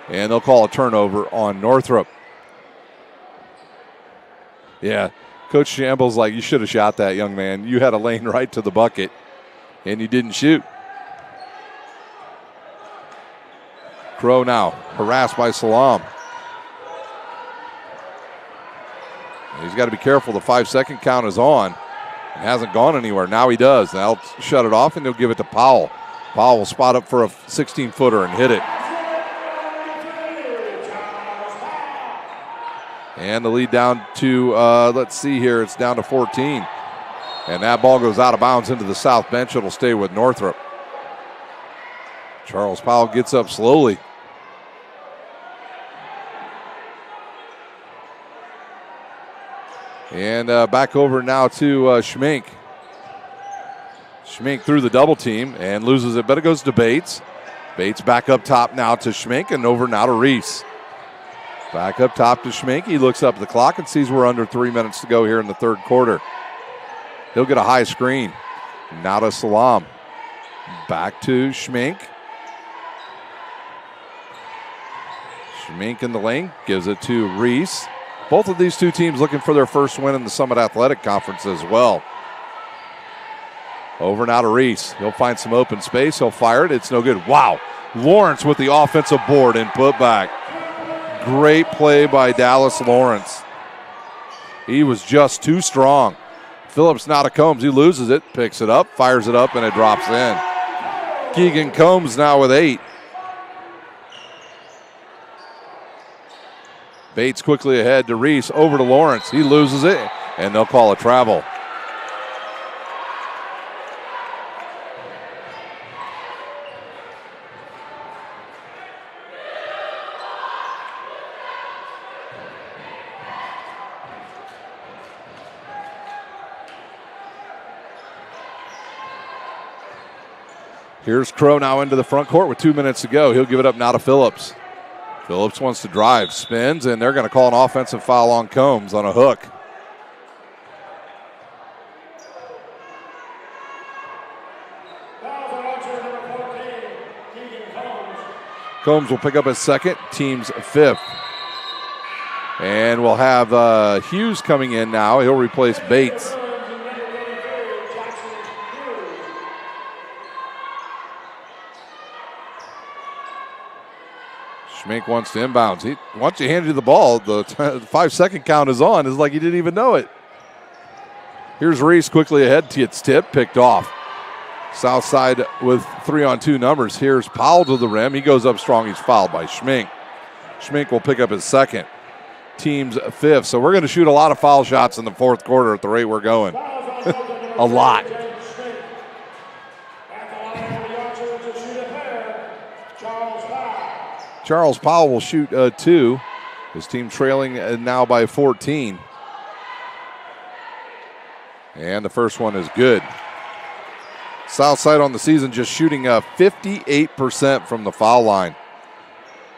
And they'll call a turnover on Northrop. Yeah. Coach Shamble's like, you should have shot that, young man. You had a lane right to the bucket. And you didn't shoot. Crow now. Harassed by Salam. He's got to be careful. The 5-second count is on. It hasn't gone anywhere. Now he does. Now he'll shut it off, and he'll give it to Powell. Powell will spot up for a 16-footer and hit it. And the lead down to, let's see here, it's down to 14. And that ball goes out of bounds into the south bench. It'll stay with Northrop. Charles Powell gets up slowly. And back over now to Schmink. Schmink through the double team and loses it, but it goes to Bates. Bates back up top now to Schmink and over now to Reese. Back up top to Schmink. He looks up at the clock and sees we're under 3 minutes to go here in the third quarter. He'll get a high screen. Now to Salam. Back to Schmink. Schmink in the lane. Gives it to Reese. Both of these two teams looking for their first win in the Summit Athletic Conference as well. Over now to Reese. He'll find some open space. He'll fire it. It's no good. Wow. Lawrence with the offensive board and put back. Great play by Dallas Lawrence. He was just too strong. Phillips now to Combs. He loses it, picks it up, fires it up, and it drops in. Keegan Combs now with 8. Bates quickly ahead to Reese, over to Lawrence. He loses it, and they'll call a travel. Here's Crow now into the front court with 2 minutes to go. He'll give it up now to Phillips. Phillips wants to drive, spins, and they're going to call an offensive foul on Combs on a hook. Combs will pick up his second, team's fifth. And we'll have Hughes coming in now. He'll replace Bates. Schmink wants to inbounds. Once you hand you the ball, the 5-second count is on. It's like he didn't even know it. Here's Reese quickly ahead. Gets tipped, picked off. Southside with 3-on-2 numbers. Here's Powell to the rim. He goes up strong. He's fouled by Schmink. Schmink will pick up his second. Team's fifth. So we're going to shoot a lot of foul shots in the fourth quarter at the rate we're going. A lot. Charles Powell will shoot 2. His team trailing now by 14. And the first one is good. Southside on the season just shooting 58% from the foul line.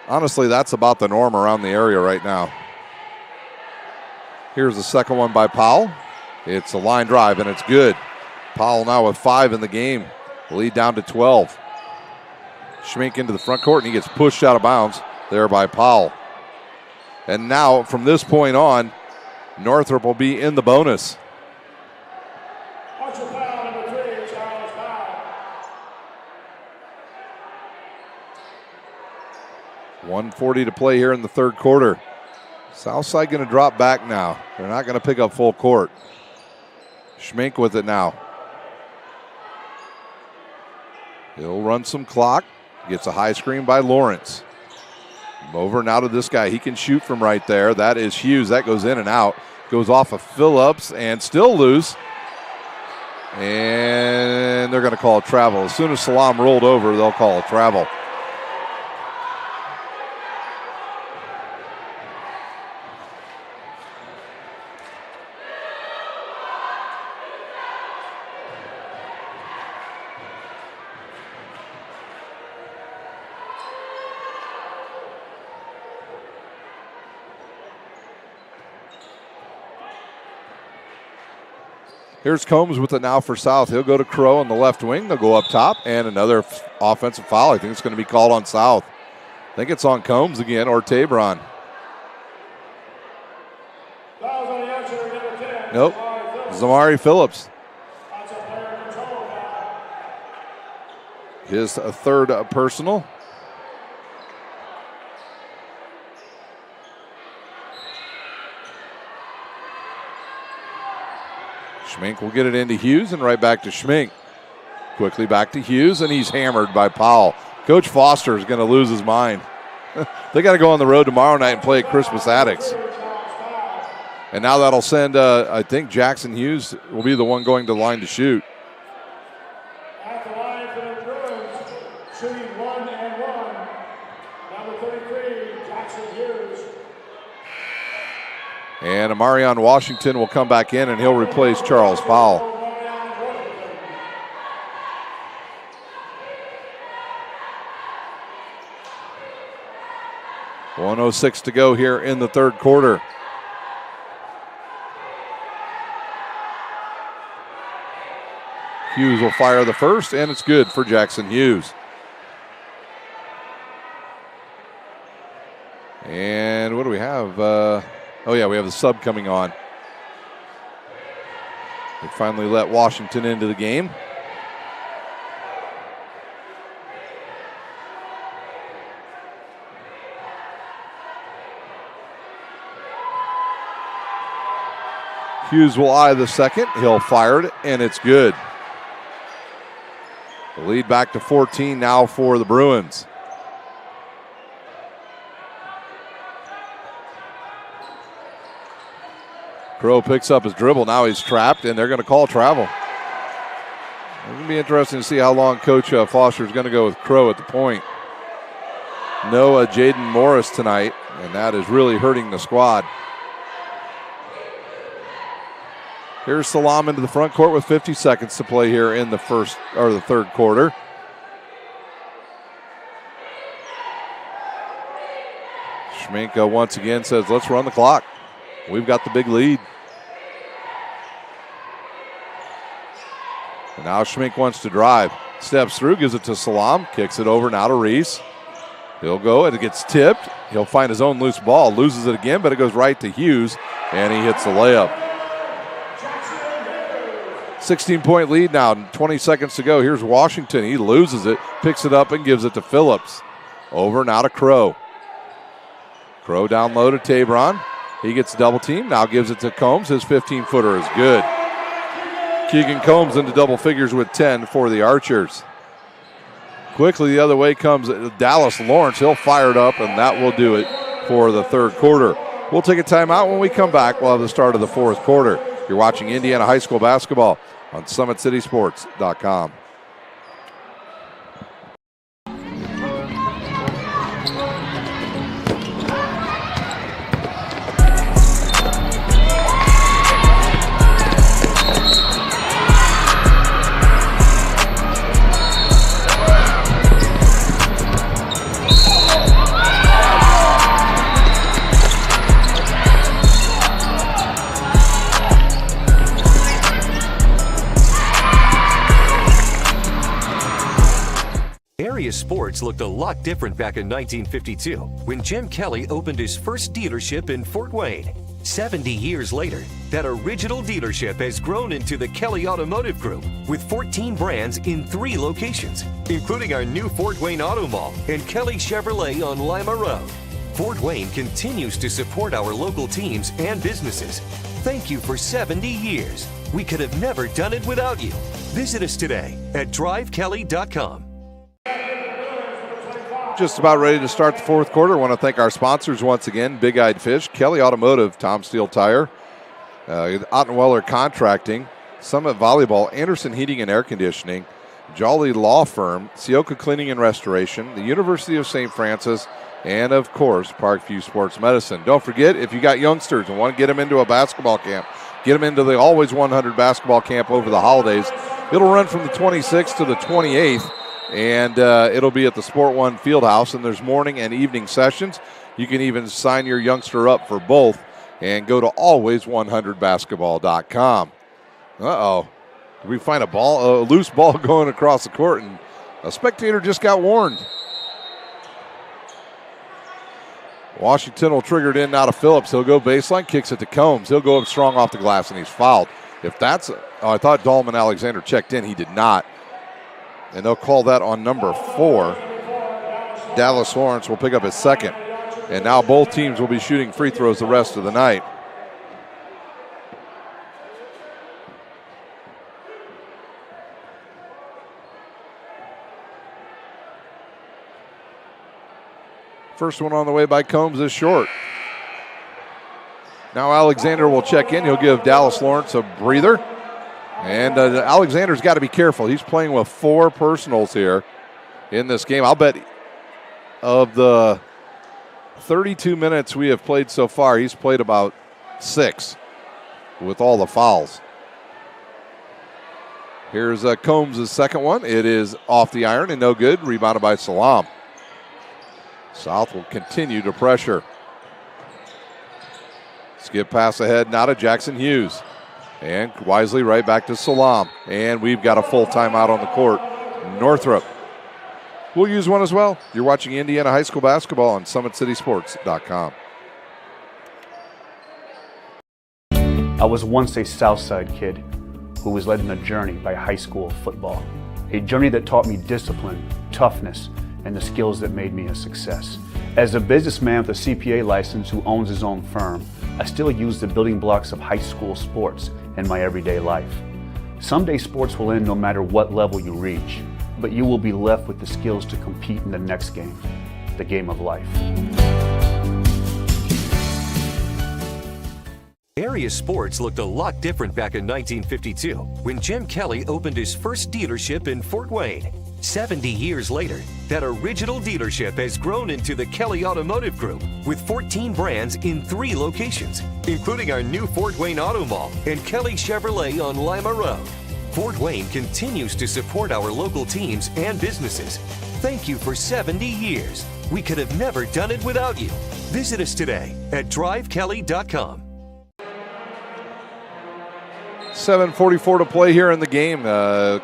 Honestly, that's about the norm around the area right now. Here's the second one by Powell. It's a line drive, and it's good. Powell now with 5 in the game. Lead down to 12. Schmink into the front court, and he gets pushed out of bounds there by Powell. And now, from this point on, Northrop will be in the bonus. 1:40 to play here in the third quarter. Southside going to drop back now. They're not going to pick up full court. Schmink with it now. He'll run some clock. Gets a high screen by Lawrence. Over now to this guy. He can shoot from right there. That is Hughes. That goes in and out. Goes off of Phillips and still loose. And they're going to call a travel. As soon as Salam rolled over, they'll call a travel. Here's Combs with it now for South. He'll go to Crow on the left wing. They'll go up top, and another offensive foul. I think it's going to be called on South. I think it's on Combs again, or Tabron. Nope. Zamari Phillips. His third personal. Schmink will get it into Hughes and right back to Schmink. Quickly back to Hughes, and he's hammered by Powell. Coach Foster is going to lose his mind. They got to go on the road tomorrow night and play at Christmas Attucks. And now that'll send, I think Jackson Hughes will be the one going to the line to shoot. At the line for the Bruins, shooting 1-1. Number 33, Jackson Hughes. And Amarion Washington will come back in, and he'll replace Charles Powell. .106 to go here in the third quarter. Hughes will fire the first, and it's good for Jackson Hughes. And what do we have? Oh, yeah, we have the sub coming on. They finally let Washington into the game. Hughes will eye the second. He'll fire it, and it's good. The lead back to 14 now for the Bruins. Crow picks up his dribble. Now he's trapped, and they're going to call travel. It's going to be interesting to see how long Coach Foster is going to go with Crow at the point. No Jaden Morris tonight, and that is really hurting the squad. Here's Salam into the front court with 50 seconds to play here in the third quarter. Schmink once again says, let's run the clock. We've got the big lead. And now Schmink wants to drive. Steps through, gives it to Salam, kicks it over now to Reese. He'll go, and it gets tipped. He'll find his own loose ball, loses it again, but it goes right to Hughes, and he hits the layup. 16-point lead now, 20 seconds to go. Here's Washington. He loses it, picks it up, and gives it to Phillips. Over now to Crow. Crow down low to Tabron. He gets double teamed, now gives it to Combs. His 15-footer is good. Keegan Combs into double figures with 10 for the Archers. Quickly the other way comes Dallas Lawrence. He'll fire it up, and that will do it for the third quarter. We'll take a timeout. When we come back, we'll have the start of the fourth quarter. You're watching Indiana High School basketball on SummitCitySports.com. Sports looked a lot different back in 1952 when Jim Kelly opened his first dealership in Fort Wayne. 70 years later, that original dealership has grown into the Kelly Automotive Group with 14 brands in 3 locations, including our new Fort Wayne Auto Mall and Kelly Chevrolet on Lima Road. Fort Wayne continues to support our local teams and businesses. Thank you for 70 years. We could have never done it without you. Visit us today at drivekelly.com. Just about ready to start the fourth quarter. I want to thank our sponsors once again, Big Eyed Fish, Kelly Automotive, Tom Steele Tire, Ottenweller Contracting, Summit Volleyball, Anderson Heating and Air Conditioning, Jolly Law Firm, Sioka Cleaning and Restoration, the University of St. Francis, and, of course, Parkview Sports Medicine. Don't forget, if you got youngsters and want to get them into a basketball camp, get them into the Always 100 basketball camp over the holidays. It'll run from the 26th to the 28th. And it'll be at the Sport One Fieldhouse, and there's morning and evening sessions. You can even sign your youngster up for both and go to always100basketball.com. Uh-oh. Did we find a loose ball going across the court, and a spectator just got warned. Washington will trigger it in now to Phillips. He'll go baseline, kicks it to Combs. He'll go up strong off the glass, and he's fouled. If that's I thought Dahlman Alexander checked in. He did not. And they'll call that on number 4. Dallas Lawrence will pick up his second. And now both teams will be shooting free throws the rest of the night. First one on the way by Combs is short. Now Alexander will check in. He'll give Dallas Lawrence a breather. And Alexander's got to be careful. He's playing with 4 personals here in this game. I'll bet of the 32 minutes we have played so far, he's played about 6 with all the fouls. Here's Combs' second one. It is off the iron and no good. Rebounded by Salam. South will continue to pressure. Skip pass ahead now to Jackson Hughes. And wisely right back to Salam. And we've got a full timeout on the court. Northrop will use one as well. You're watching Indiana High School basketball on SummitCitySports.com. I was once a Southside kid who was led on a journey by high school football. A journey that taught me discipline, toughness, and the skills that made me a success. As a businessman with a CPA license who owns his own firm, I still use the building blocks of high school sports in my everyday life. Someday sports will end no matter what level you reach, but you will be left with the skills to compete in the next game, the game of life. Area sports looked a lot different back in 1952 when Jim Kelly opened his first dealership in Fort Wayne. 70 years later, that original dealership has grown into the Kelly Automotive Group with 14 brands in 3 locations, including our new Fort Wayne Auto Mall and Kelly Chevrolet on Lima Road. Fort Wayne continues to support our local teams and businesses. Thank you for 70 years. We could have never done it without you. Visit us today at drivekelly.com. 7:44 to play here in the game.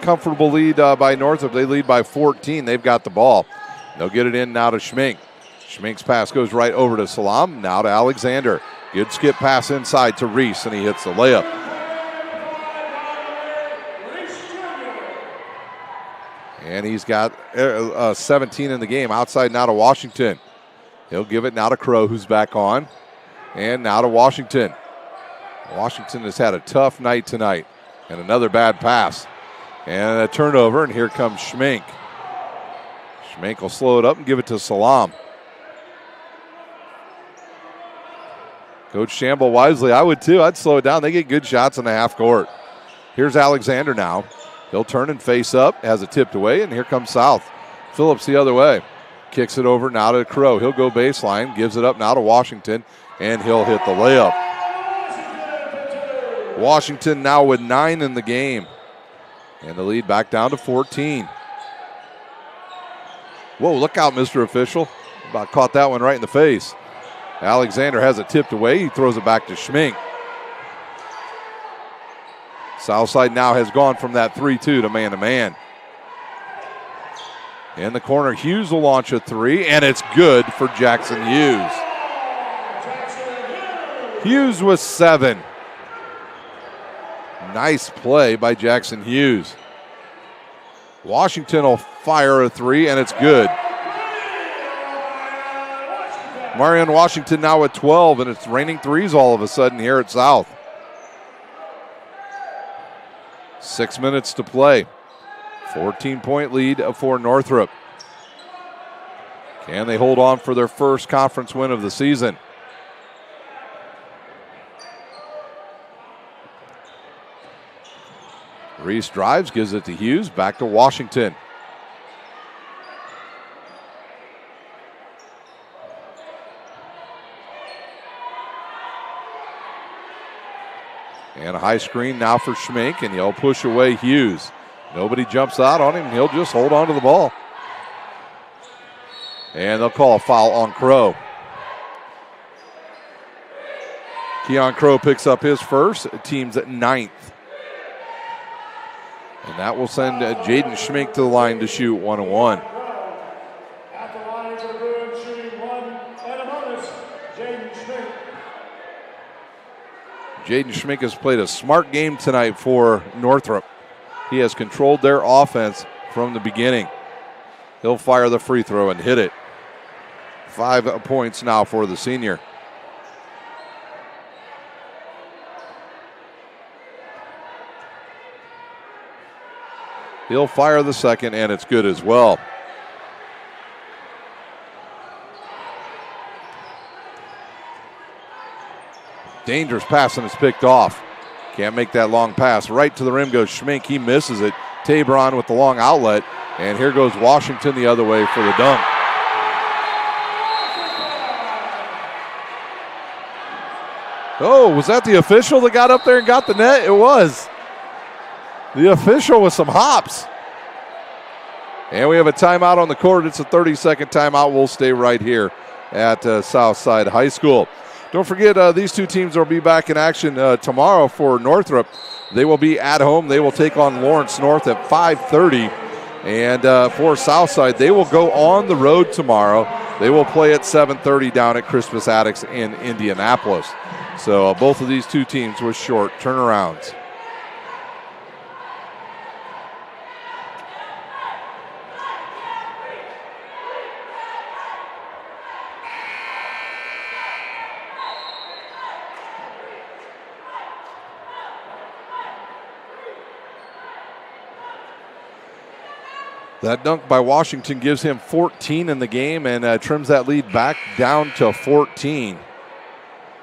Comfortable lead by Northrop. They lead by 14. They've got the ball. They'll get it in now to Schmink. Schmink's pass goes right over to Salam. Now to Alexander. Good skip pass inside to Reese, and he hits the layup. And he's got 17 in the game. Outside now to Washington. He'll give it now to Crow, who's back on. And now to Washington. Washington has had a tough night tonight. And another bad pass. And a turnover, and here comes Schmink. Schmink will slow it up and give it to Salam. Coach Shamble wisely, I would too. I'd slow it down. They get good shots in the half court. Here's Alexander now. He'll turn and face up, has it tipped away, and here comes South. Phillips the other way. Kicks it over now to Crow. He'll go baseline, gives it up now to Washington, and he'll hit the layup. Washington now with 9 in the game. And the lead back down to 14. Whoa, look out, Mr. Official. About caught that one right in the face. Alexander has it tipped away. He throws it back to Schmink. Southside now has gone from that 3-2 to man-to-man. In the corner, Hughes will launch a three, and it's good for Jackson Hughes. Hughes with 7. Nice play by Jackson Hughes. Washington will fire a three, and it's good. Marion Washington now at 12, and it's raining threes all of a sudden here at South. 6 minutes to play. 14-point lead for Northrop. Can they hold on for their first conference win of the season? Reese drives, gives it to Hughes, back to Washington. And a high screen now for Schmink, and he'll push away Hughes. Nobody jumps out on him. He'll just hold on to the ball. And they'll call a foul on Crow. Keon Crow picks up his first. Team's at 9th. And that will send Jaden Schmink to the line to shoot 1-1. At the line for Bruin, shooting 1 and a bonus, Jaden Schmink. Jaden Schmink has played a smart game tonight for Northrop. He has controlled their offense from the beginning. He'll fire the free throw and hit it. 5 points now for the senior. He'll fire the second, and it's good as well. Dangerous pass, and it's picked off. Can't make that long pass. Right to the rim goes Schmink. He misses it. Tabron with the long outlet. And here goes Washington the other way for the dunk. Oh, was that the official that got up there and got the net? It was. The official with some hops. And we have a timeout on the court. It's a 30-second timeout. We'll stay right here at Southside High School. Don't forget, these two teams will be back in action tomorrow for Northrop. They will be at home. They will take on Lawrence North at 5:30. And for Southside, they will go on the road tomorrow. They will play at 7:30 down at Crispus Attucks in Indianapolis. So both of these two teams with short turnarounds. That dunk by Washington gives him 14 in the game and trims that lead back down to 14.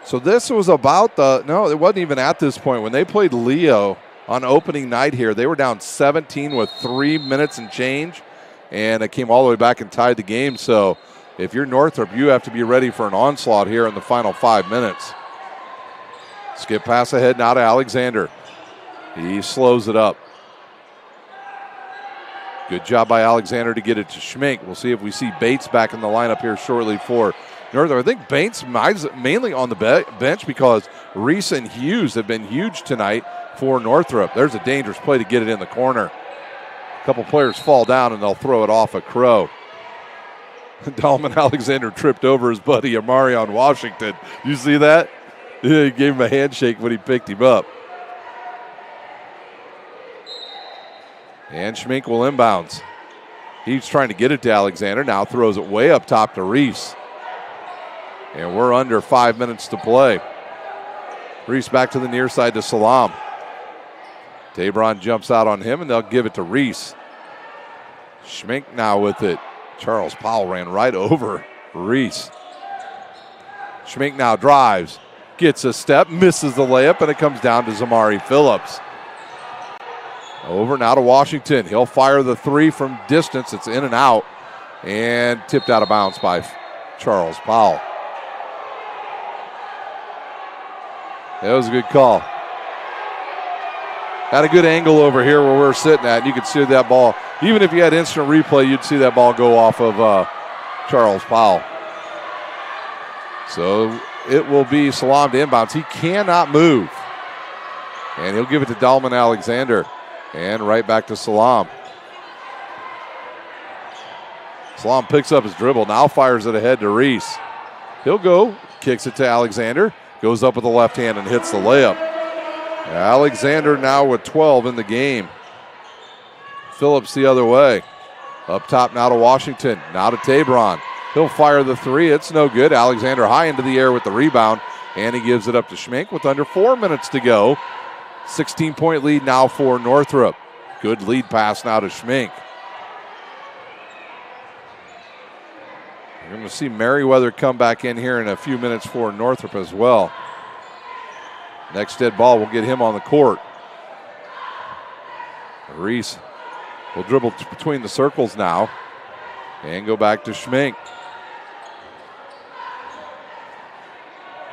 So this was about no, it wasn't even at this point. When they played Leo on opening night here, they were down 17 with 3 minutes and change, and it came all the way back and tied the game. So if you're Northrop, you have to be ready for an onslaught here in the final 5 minutes. Skip pass ahead now to Alexander. He slows it up. Good job by Alexander to get it to Schmink. We'll see if we see Bates back in the lineup here shortly for Northrop. I think Bates mainly on the bench because Reese and Hughes have been huge tonight for Northrop. There's a dangerous play to get it in the corner. A couple players fall down and they'll throw it off a Crow. Dalman Alexander tripped over his buddy Amarion Washington. You see that? Yeah, he gave him a handshake when he picked him up. And Schmink will inbounds. He's trying to get it to Alexander. Now throws it way up top to Reese. And we're under 5 minutes to play. Reese back to the near side to Salam. Tabron jumps out on him, and they'll give it to Reese. Schmink now with it. Charles Powell ran right over Reese. Schmink now drives. Gets a step, misses the layup, and it comes down to Zamari Phillips. Over now to Washington. He'll fire the three from distance. It's in and out, and tipped out of bounds by Charles Powell. That was a good call. Had a good angle over here where we're sitting at, and you could see that ball. Even if you had instant replay, you'd see that ball go off of Charles Powell. So it will be Salam to inbounds. He cannot move. And he'll give it to Dalman Alexander. And right back to Salam. Salam picks up his dribble. Now fires it ahead to Reese. He'll go. Kicks it to Alexander. Goes up with the left hand and hits the layup. Alexander now with 12 in the game. Phillips the other way. Up top now to Washington. Now to Tabron. He'll fire the three. It's no good. Alexander high into the air with the rebound. And he gives it up to Schmink with under 4 minutes to go. 16-point lead now for Northrop. Good lead pass now to Schmink. You're going to see Merriweather come back in here in a few minutes for Northrop as well. Next dead ball will get him on the court. Reese will dribble between the circles now and go back to Schmink.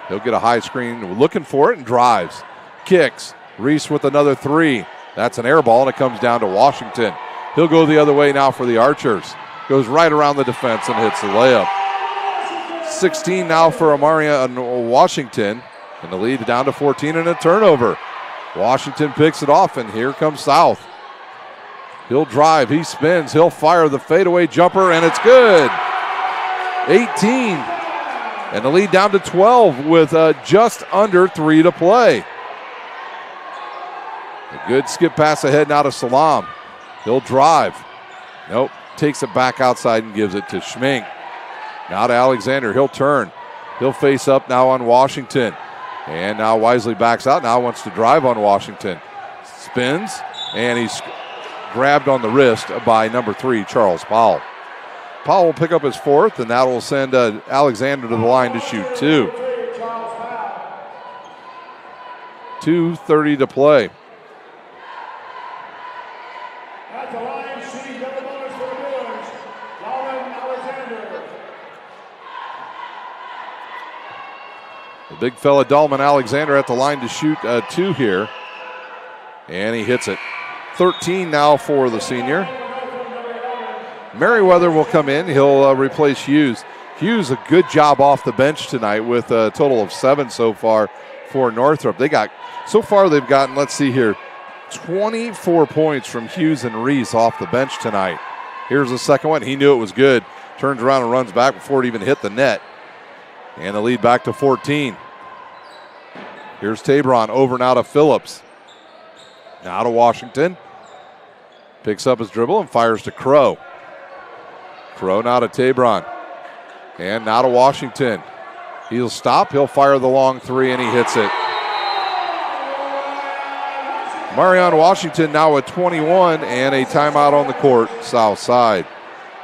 He'll get a high screen, looking for it, and drives. Kicks. Reese with another three. That's an air ball, and it comes down to Washington. He'll go the other way now for the Archers. Goes right around the defense and hits the layup. 16 now for Amaria and Washington. And the lead down to 14 and a turnover. Washington picks it off, and here comes South. He'll drive, he spins, he'll fire the fadeaway jumper, and it's good. 18. And the lead down to 12 with just under 3 to play. A good skip pass ahead now to Salam. He'll drive. Nope. Takes it back outside and gives it to Schmink. Now to Alexander. He'll turn. He'll face up now on Washington. And now Wisely backs out. Now wants to drive on Washington. Spins. And he's grabbed on the wrist by number 3, Charles Powell. Powell will pick up his fourth, and that will send Alexander to the line to shoot 2. 2:30 to play. At the line, shooting double bonus for the Brewers, Dalman Alexander. The big fella Dalman Alexander at the line to shoot 2 here. And he hits it. 13 now for the senior. Merriweather will come in. He'll replace Hughes. Hughes, a good job off the bench tonight with a total of 7 so far for Northrop. They've gotten, let's see here, 24 points from Hughes and Reese off the bench tonight. Here's the second one. He knew it was good. Turns around and runs back before it even hit the net. And the lead back to 14. Here's Tabron over now to Phillips. Now to Washington. Picks up his dribble and fires to Crow. Crow now to Tabron. And now to Washington. He'll stop. He'll fire the long 3, and he hits it. Marion Washington now at 21 and a timeout on the court, south side.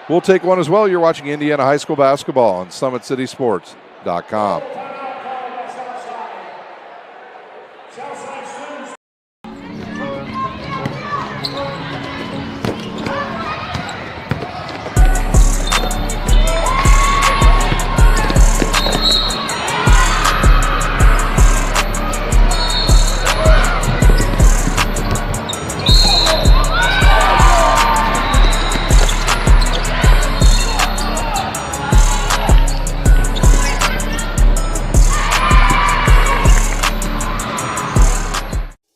We'll take one as well. You're watching Indiana High School basketball on SummitCitySports.com.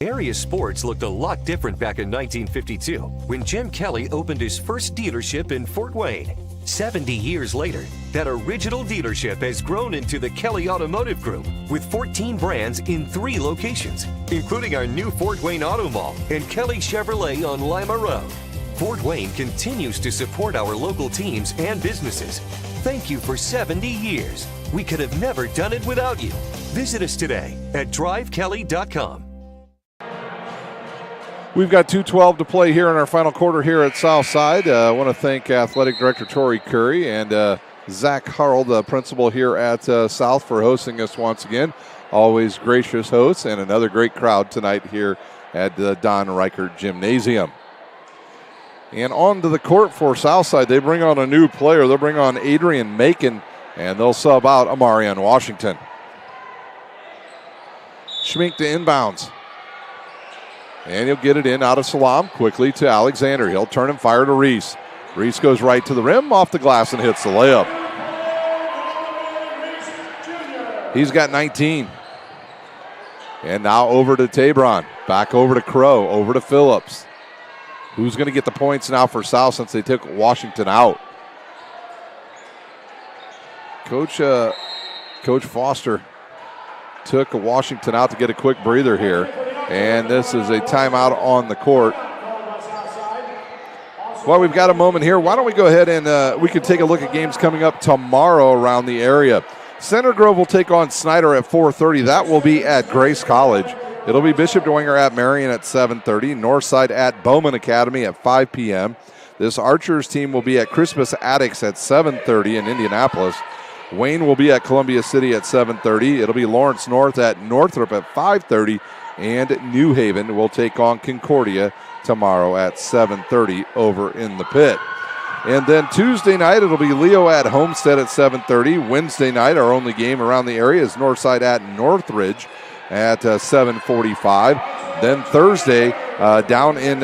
Area sports looked a lot different back in 1952 when Jim Kelly opened his first dealership in Fort Wayne. 70 years later, that original dealership has grown into the Kelly Automotive Group with 14 brands in 3 locations, including our new Fort Wayne Auto Mall and Kelly Chevrolet on Lima Road. Fort Wayne continues to support our local teams and businesses. Thank you for 70 years. We could have never done it without you. Visit us today at drivekelly.com. We've got 2:12 to play here in our final quarter here at Southside. I want to thank Athletic Director Tori Curry and Zach Harrell, the principal here at South, for hosting us once again. Always gracious hosts and another great crowd tonight here at the Don Reichert Gymnasium. And on to the court for Southside. They bring on a new player. They'll bring on Adrian Macon, and they'll sub out Amarian Washington. Schmink to inbounds. And he'll get it in out of Salam quickly to Alexander. He'll turn and fire to Reese. Reese goes right to the rim, off the glass, and hits the layup. He's got 19. And now over to Tabron. Back over to Crow. Over to Phillips. Who's going to get the points now for South since they took Washington out? Coach Foster took Washington out to get a quick breather here. And this is a timeout on the court. Well, we've got a moment here. Why don't we go ahead and we can take a look at games coming up tomorrow around the area. Center Grove will take on Snyder at 4:30. That will be at Grace College. It'll be Bishop Dwenger at Marion at 7:30. Northside at Bowman Academy at 5 p.m. This Archers team will be at Crispus Attucks at 7:30 in Indianapolis. Wayne will be at Columbia City at 7:30. It'll be Lawrence North at Northrop at 5:30. And New Haven will take on Concordia tomorrow at 7:30 over in the pit. And then Tuesday night, it'll be Leo at Homestead at 7:30. Wednesday night, our only game around the area is Northside at Northridge at 7:45. Then Thursday, down in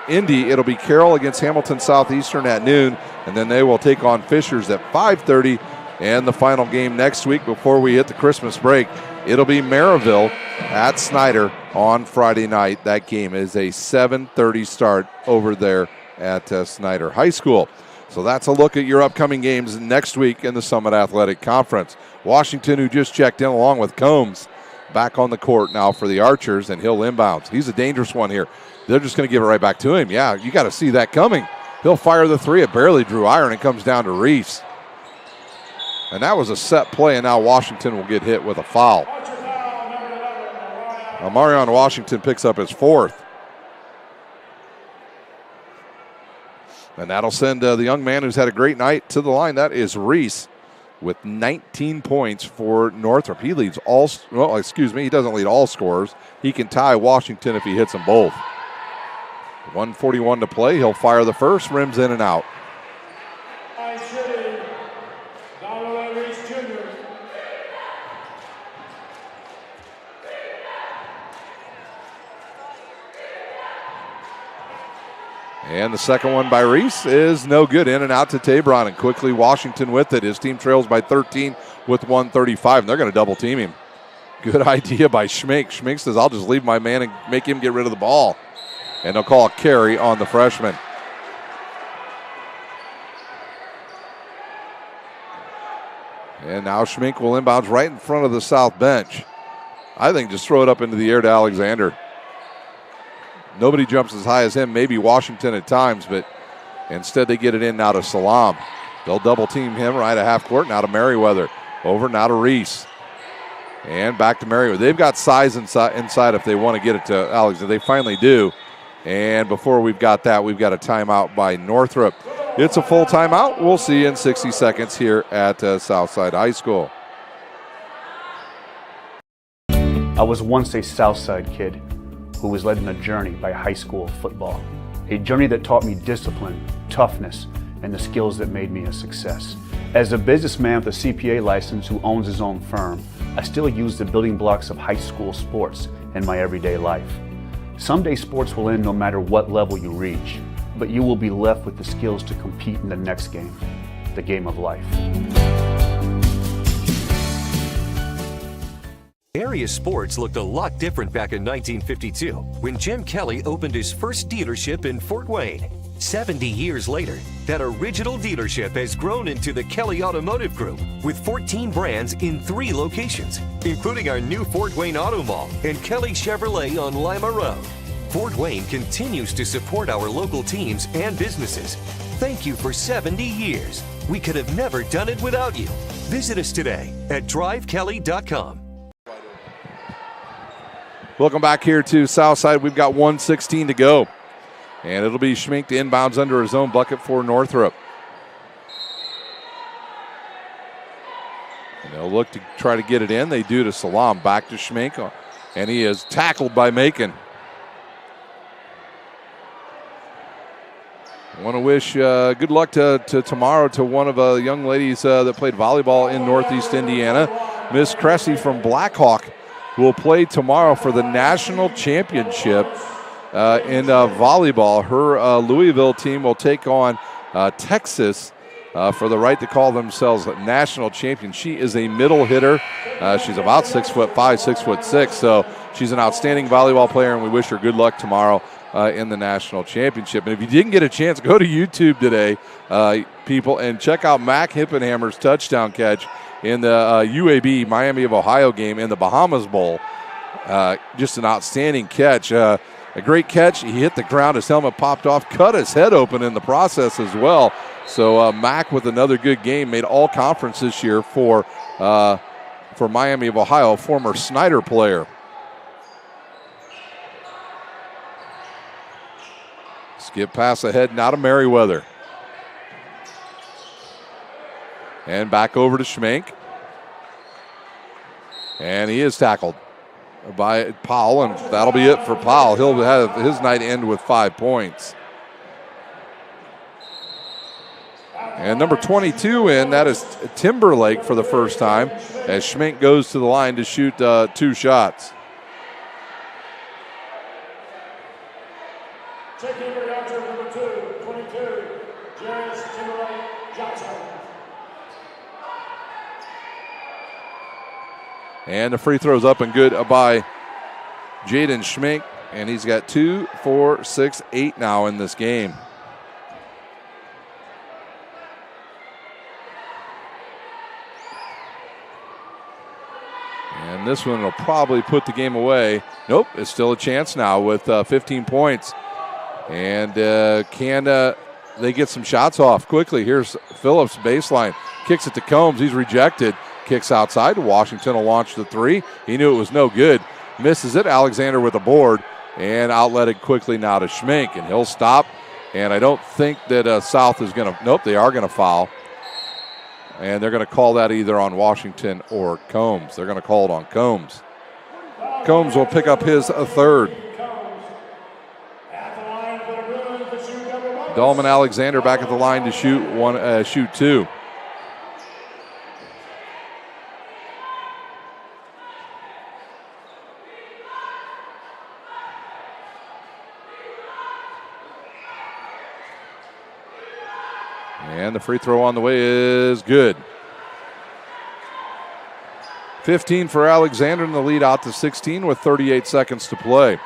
Indy, it'll be Carroll against Hamilton Southeastern at noon. And then they will take on Fishers at 5:30. And the final game next week before we hit the Christmas break, it'll be Maryville at Snyder on Friday night. That game is a 7:30 start over there at Snyder High School. So that's a look at your upcoming games next week in the Summit Athletic Conference. Washington, who just checked in along with Combs, back on the court now for the Archers, and he'll inbounds. He's a dangerous one here. They're just going to give it right back to him. Yeah, you got to see that coming. He'll fire the three. It barely drew iron. It comes down to Reese. And that was a set play, and now Washington will get hit with a foul. Amarion Washington picks up his 4th. And that'll send the young man who's had a great night to the line. That is Reese with 19 points for Northrop. He leads all, well, excuse me, he doesn't lead all scorers. He can tie Washington if he hits them both. 1:41 to play. He'll fire the first, rims in and out. And the second one by Reese is no good. In and out to Tabron, and quickly Washington with it. His team trails by 13 with 1:35, and they're going to double team him. Good idea by Schmink. Schmink says, I'll just leave my man and make him get rid of the ball. And they'll call a carry on the freshman. And now Schmink will inbounds right in front of the south bench. I think just throw it up into the air to Alexander. Nobody jumps as high as him, maybe Washington at times, but instead they get it in now to Salam. They'll double team him right at half court, now to Merriweather. Over now to Reese. And back to Merriweather. They've got size inside if they want to get it to Alexander. They finally do. And before we've got that, we've got a timeout by Northrop. It's a full timeout. We'll see you in 60 seconds here at Southside High School. I was once a Southside kid who was led on a journey by high school football. A journey that taught me discipline, toughness, and the skills that made me a success. As a businessman with a CPA license who owns his own firm, I still use the building blocks of high school sports in my everyday life. Someday sports will end no matter what level you reach, but you will be left with the skills to compete in the next game, the game of life. Area sports looked a lot different back in 1952 when Jim Kelly opened his first dealership in Fort Wayne. 70 years later, that original dealership has grown into the Kelly Automotive Group with 14 brands in 3 locations, including our new Fort Wayne Auto Mall and Kelly Chevrolet on Lima Road. Fort Wayne continues to support our local teams and businesses. Thank you for 70 years. We could have never done it without you. Visit us today at drivekelly.com. Welcome back here to Southside. We've got 1:16 to go. And it'll be Schmink to inbounds under his own bucket for Northrop. And they'll look to try to get it in. They do to Salam. Back to Schmink. And he is tackled by Macon. I want to wish good luck to tomorrow to one of the young ladies that played volleyball in Northeast Indiana, Miss Cressy from Blackhawk, who will play tomorrow for the national championship in volleyball. Her Louisville team will take on Texas for the right to call themselves national champion. She is a middle hitter. She's about 6'5", 6'6", so she's an outstanding volleyball player, and we wish her good luck tomorrow in the national championship. And if you didn't get a chance, go to YouTube today, people, and check out Mac Hippenhammer's touchdown catch in the UAB Miami of Ohio game in the Bahamas Bowl. Just an outstanding catch. A great catch. He hit the ground. His helmet popped off, cut his head open in the process as well. So Mac with another good game, made all conference this year for Miami of Ohio, a former Snyder player. Skip pass ahead now to Merriweather. And back over to Schmink. And he is tackled by Powell, and that'll be it for Powell. He'll have his night end with 5 points. And number 22 in, that is Timberlake for the first time, as Schmink goes to the line to shoot 2 shots. And the free throw's up and good by Jaden Schmink, and he's got 2, 4, 6, 8 now in this game. And this one will probably put the game away. Nope, it's still a chance now with 15 points. And can they get some shots off quickly? Here's Phillips, baseline. Kicks it to Combs. He's rejected. Kicks outside. Washington will launch the 3. He knew it was no good. Misses it. Alexander with a board. And outletted quickly now to Schmink. And he'll stop. And I don't think that South is going to. Nope, they are going to foul. And they're going to call that either on Washington or Combs. They're going to call it on Combs. Combs will pick up his 3rd. Dolman Alexander back at the line to shoot 2. And the free throw on the way is good. 15 for Alexander, and the lead out to 16 with 38 seconds to play.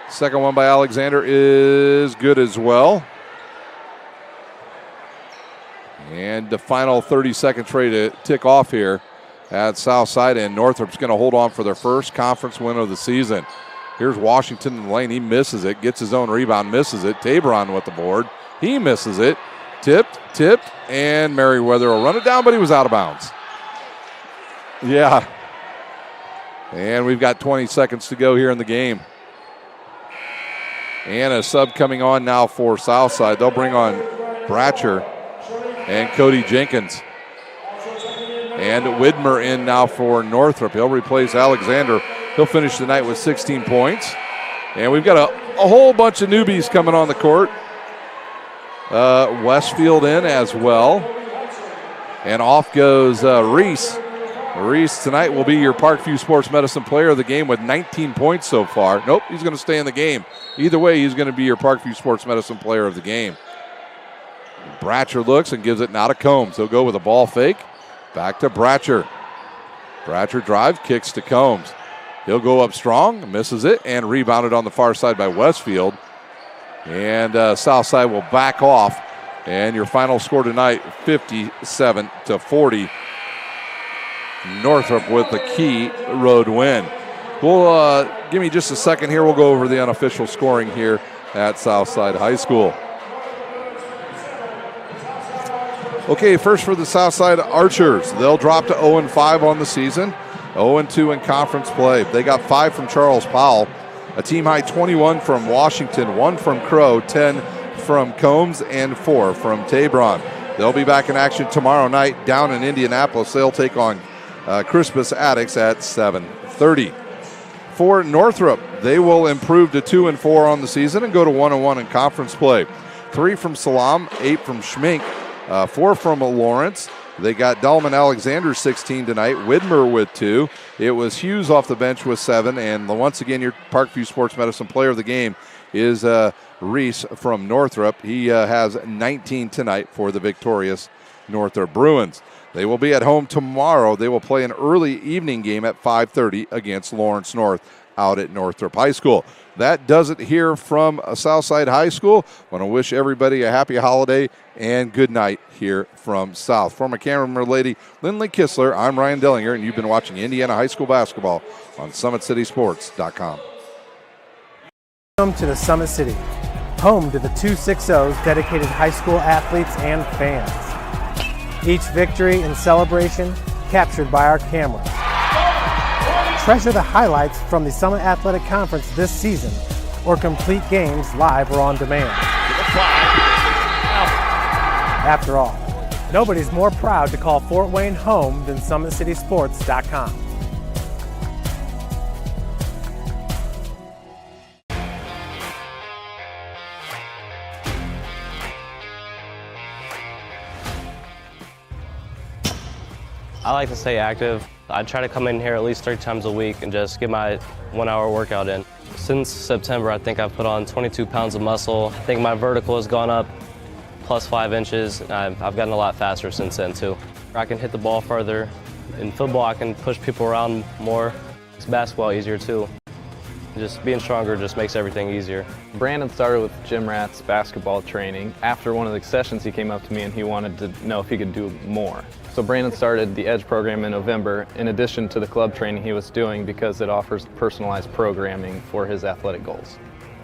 Second one by Alexander is good as well. And the final 30 seconds ready to tick off here at Southside, and Northrop's going to hold on for their first conference win of the season. Here's Washington in the lane. He misses it, gets his own rebound, misses it. Tabron with the board. He misses it. Tipped, and Merriweather will run it down, but he was out of bounds. Yeah. And we've got 20 seconds to go here in the game. And a sub coming on now for Southside. They'll bring on Bratcher and Cody Jenkins. And Widmer in now for Northrop. He'll replace Alexander. He'll finish the night with 16 points. And we've got a whole bunch of newbies coming on the court. Westfield in as well. And off goes Reese. Reese tonight will be your Parkview Sports Medicine player of the game with 19 points so far. Nope, he's going to stay in the game. Either way, he's going to be your Parkview Sports Medicine player of the game. Bratcher looks and gives it now to Combs. He'll go with a ball fake. Back to Bratcher. Bratcher drive, kicks to Combs. He'll go up strong, misses it, and rebounded on the far side by Westfield. And Southside will back off. And your final score tonight, 57-40. Northrop with the key road win. We'll give me just a second here. We'll go over the unofficial scoring here at Southside High School. Okay, first for the Southside Archers. They'll drop to 0-5 on the season, 0-2 in conference play. They got 5 from Charles Powell, a team high 21 from Washington, 1 from Crow, 10 from Combs, and 4 from Tabron. They'll be back in action tomorrow night down in Indianapolis. They'll take on Crispus Attucks at 7:30. For Northrop, they will improve to 2-4 on the season and go to 1-1 in conference play. 3 from Salam, 8 from Schmink, 4 from Lawrence. They got Delman Alexander 16 tonight, Widmer with 2. It was Hughes off the bench with 7, and once again your Parkview Sports Medicine player of the game is Reese from Northrop. He has 19 tonight for the victorious Northrop Bruins. They will be at home tomorrow. They will play an early evening game at 5:30 against Lawrence North out at Northrop High School. That does it here from Southside High School. I want to wish everybody a happy holiday and good night here from South. For my cameraman lady, Lindley Kistler, I'm Ryan Dellinger, and you've been watching Indiana High School basketball on SummitCitySports.com. Welcome to the Summit City, home to the 260's dedicated high school athletes and fans. Each victory and celebration captured by our cameras. Treasure the highlights from the Summit Athletic Conference this season, or complete games live or on demand. After all, nobody's more proud to call Fort Wayne home than SummitCitySports.com. I like to stay active. I try to come in here at least 3 times a week and just get my 1-hour workout in. Since September, I think I've put on 22 pounds of muscle. I think my vertical has gone up plus 5 inches. I've gotten a lot faster since then too. I can hit the ball further. In football, I can push people around more. It's basketball easier too. Just being stronger just makes everything easier. Brandon started with gym rats basketball training. After one of the sessions, he came up to me and he wanted to know if he could do more. So Brandon started the EDGE program in November in addition to the club training he was doing because it offers personalized programming for his athletic goals.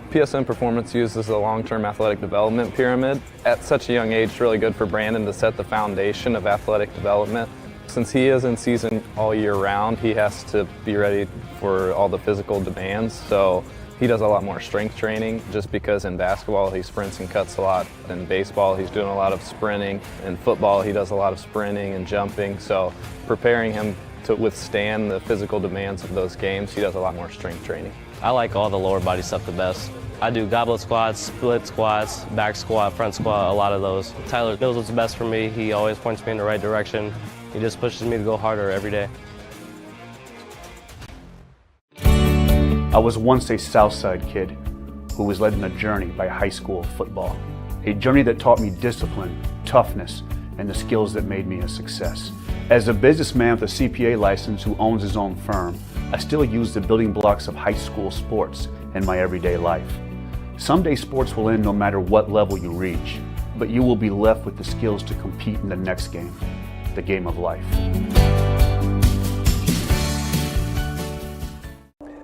PSN Performance uses a long-term athletic development pyramid. At such a young age, it's really good for Brandon to set the foundation of athletic development. Since he is in season all year round, he has to be ready for all the physical demands. So he does a lot more strength training just because in basketball he sprints and cuts a lot. In baseball he's doing a lot of sprinting. In football he does a lot of sprinting and jumping. So preparing him to withstand the physical demands of those games, he does a lot more strength training. I like all the lower body stuff the best. I do goblet squats, split squats, back squat, front squat, a lot of those. Tyler knows what's best for me. He always points me in the right direction. He just pushes me to go harder every day. I was once a Southside kid who was led on a journey by high school football. A journey that taught me discipline, toughness, and the skills that made me a success. As a businessman with a CPA license who owns his own firm, I still use the building blocks of high school sports in my everyday life. Someday sports will end no matter what level you reach, but you will be left with the skills to compete in the next game, the game of life.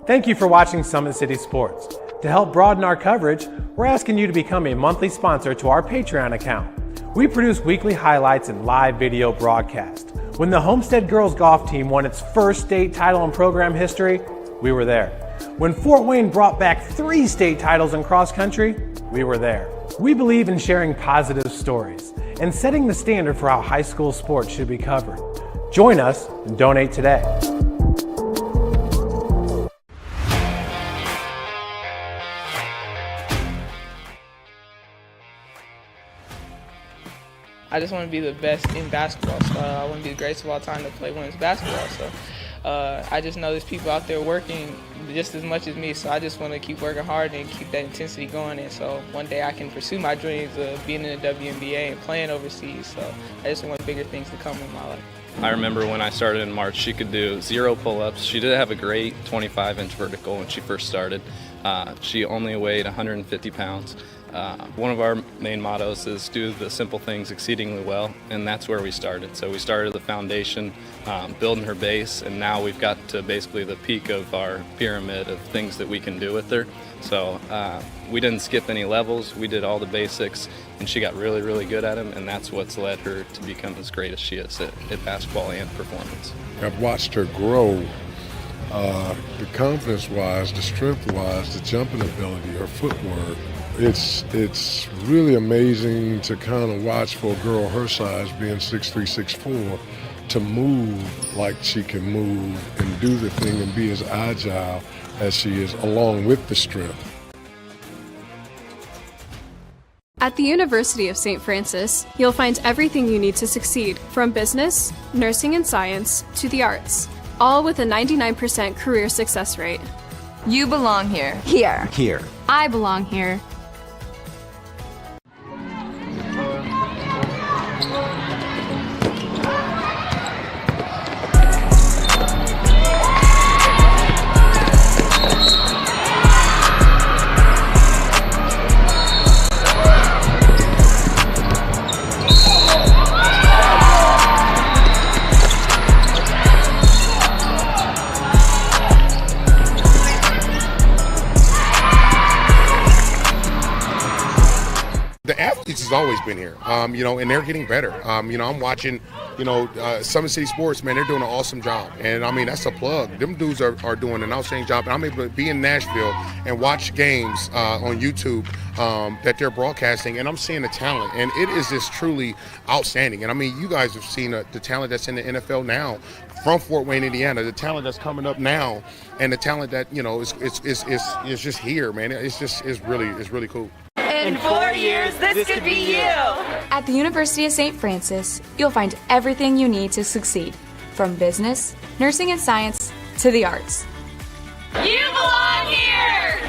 Thank you for watching Summit City Sports. To help broaden our coverage, we're asking you to become a monthly sponsor to our Patreon account. We produce weekly highlights and live video broadcast. When the Homestead girls golf team won its first state title in program history, we were there. When Fort Wayne brought back 3 state titles in cross country, we were there. We believe in sharing positive stories and setting the standard for how high school sports should be covered. Join us and donate today. I just want to be the best in basketball. So I want to be the greatest of all time to play women's basketball. So I just know there's people out there working just as much as me, so I just want to keep working hard and keep that intensity going, and so one day I can pursue my dreams of being in the WNBA and playing overseas. So I just want bigger things to come in my life. I remember when I started in March, she could do 0 pull-ups. She did have a great 25-inch vertical when she first started. She only weighed 150 pounds. One of our main mottos is do the simple things exceedingly well, and that's where we started. So we started the foundation, building her base, and now we've got to basically the peak of our pyramid of things that we can do with her. So we didn't skip any levels. We did all the basics, and she got really, really good at them, and that's what's led her to become as great as she is at basketball and performance. I've watched her grow, the confidence-wise, the strength-wise, the jumping ability, her footwork. It's really amazing to kind of watch for a girl her size, being 6'3", 6'4", to move like she can move and do the thing and be as agile as she is, along with the strength. At the University of St. Francis, you'll find everything you need to succeed, from business, nursing and science, to the arts, all with a 99% career success rate. You belong here. Here. Here. I belong here. The athletes has always been here, and they're getting better. I'm watching, SummitCitySports, man, they're doing an awesome job. And, that's a plug. Them dudes are doing an outstanding job. And I'm able to be in Nashville and watch games on YouTube that they're broadcasting, and I'm seeing the talent. And it is just truly outstanding. And, you guys have seen the talent that's in the NFL now from Fort Wayne, Indiana, the talent that's coming up now, and the talent that, is just here, man. It's really cool. In 4 years, this could be you. At the University of St. Francis, you'll find everything you need to succeed, from business, nursing and science, to the arts. You belong here.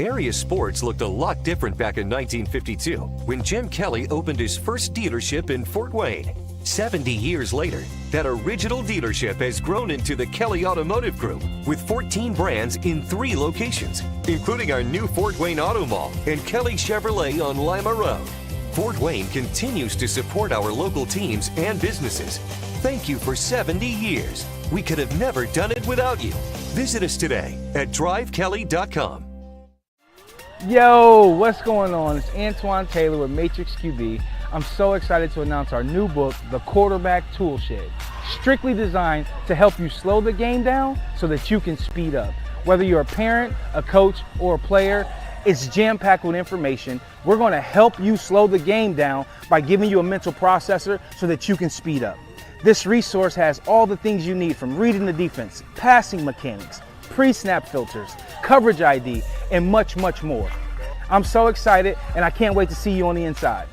Area sports looked a lot different back in 1952 when Jim Kelly opened his first dealership in Fort Wayne. 70 years later, that original dealership has grown into the Kelly Automotive Group with 14 brands in 3 locations, including our new Fort Wayne Auto Mall and Kelly Chevrolet on Lima Road. Fort Wayne continues to support our local teams and businesses. Thank you for 70 years. We could have never done it without you. Visit us today at drivekelly.com. Yo, what's going on? It's Antoine Taylor with Matrix QB. I'm so excited to announce our new book, The Quarterback Toolshed, strictly designed to help you slow the game down so that you can speed up. Whether you're a parent, a coach, or a player, it's jam-packed with information. We're going to help you slow the game down by giving you a mental processor so that you can speed up. This resource has all the things you need, from reading the defense, passing mechanics, pre-snap filters, coverage ID, and much, much more. I'm so excited, and I can't wait to see you on the inside.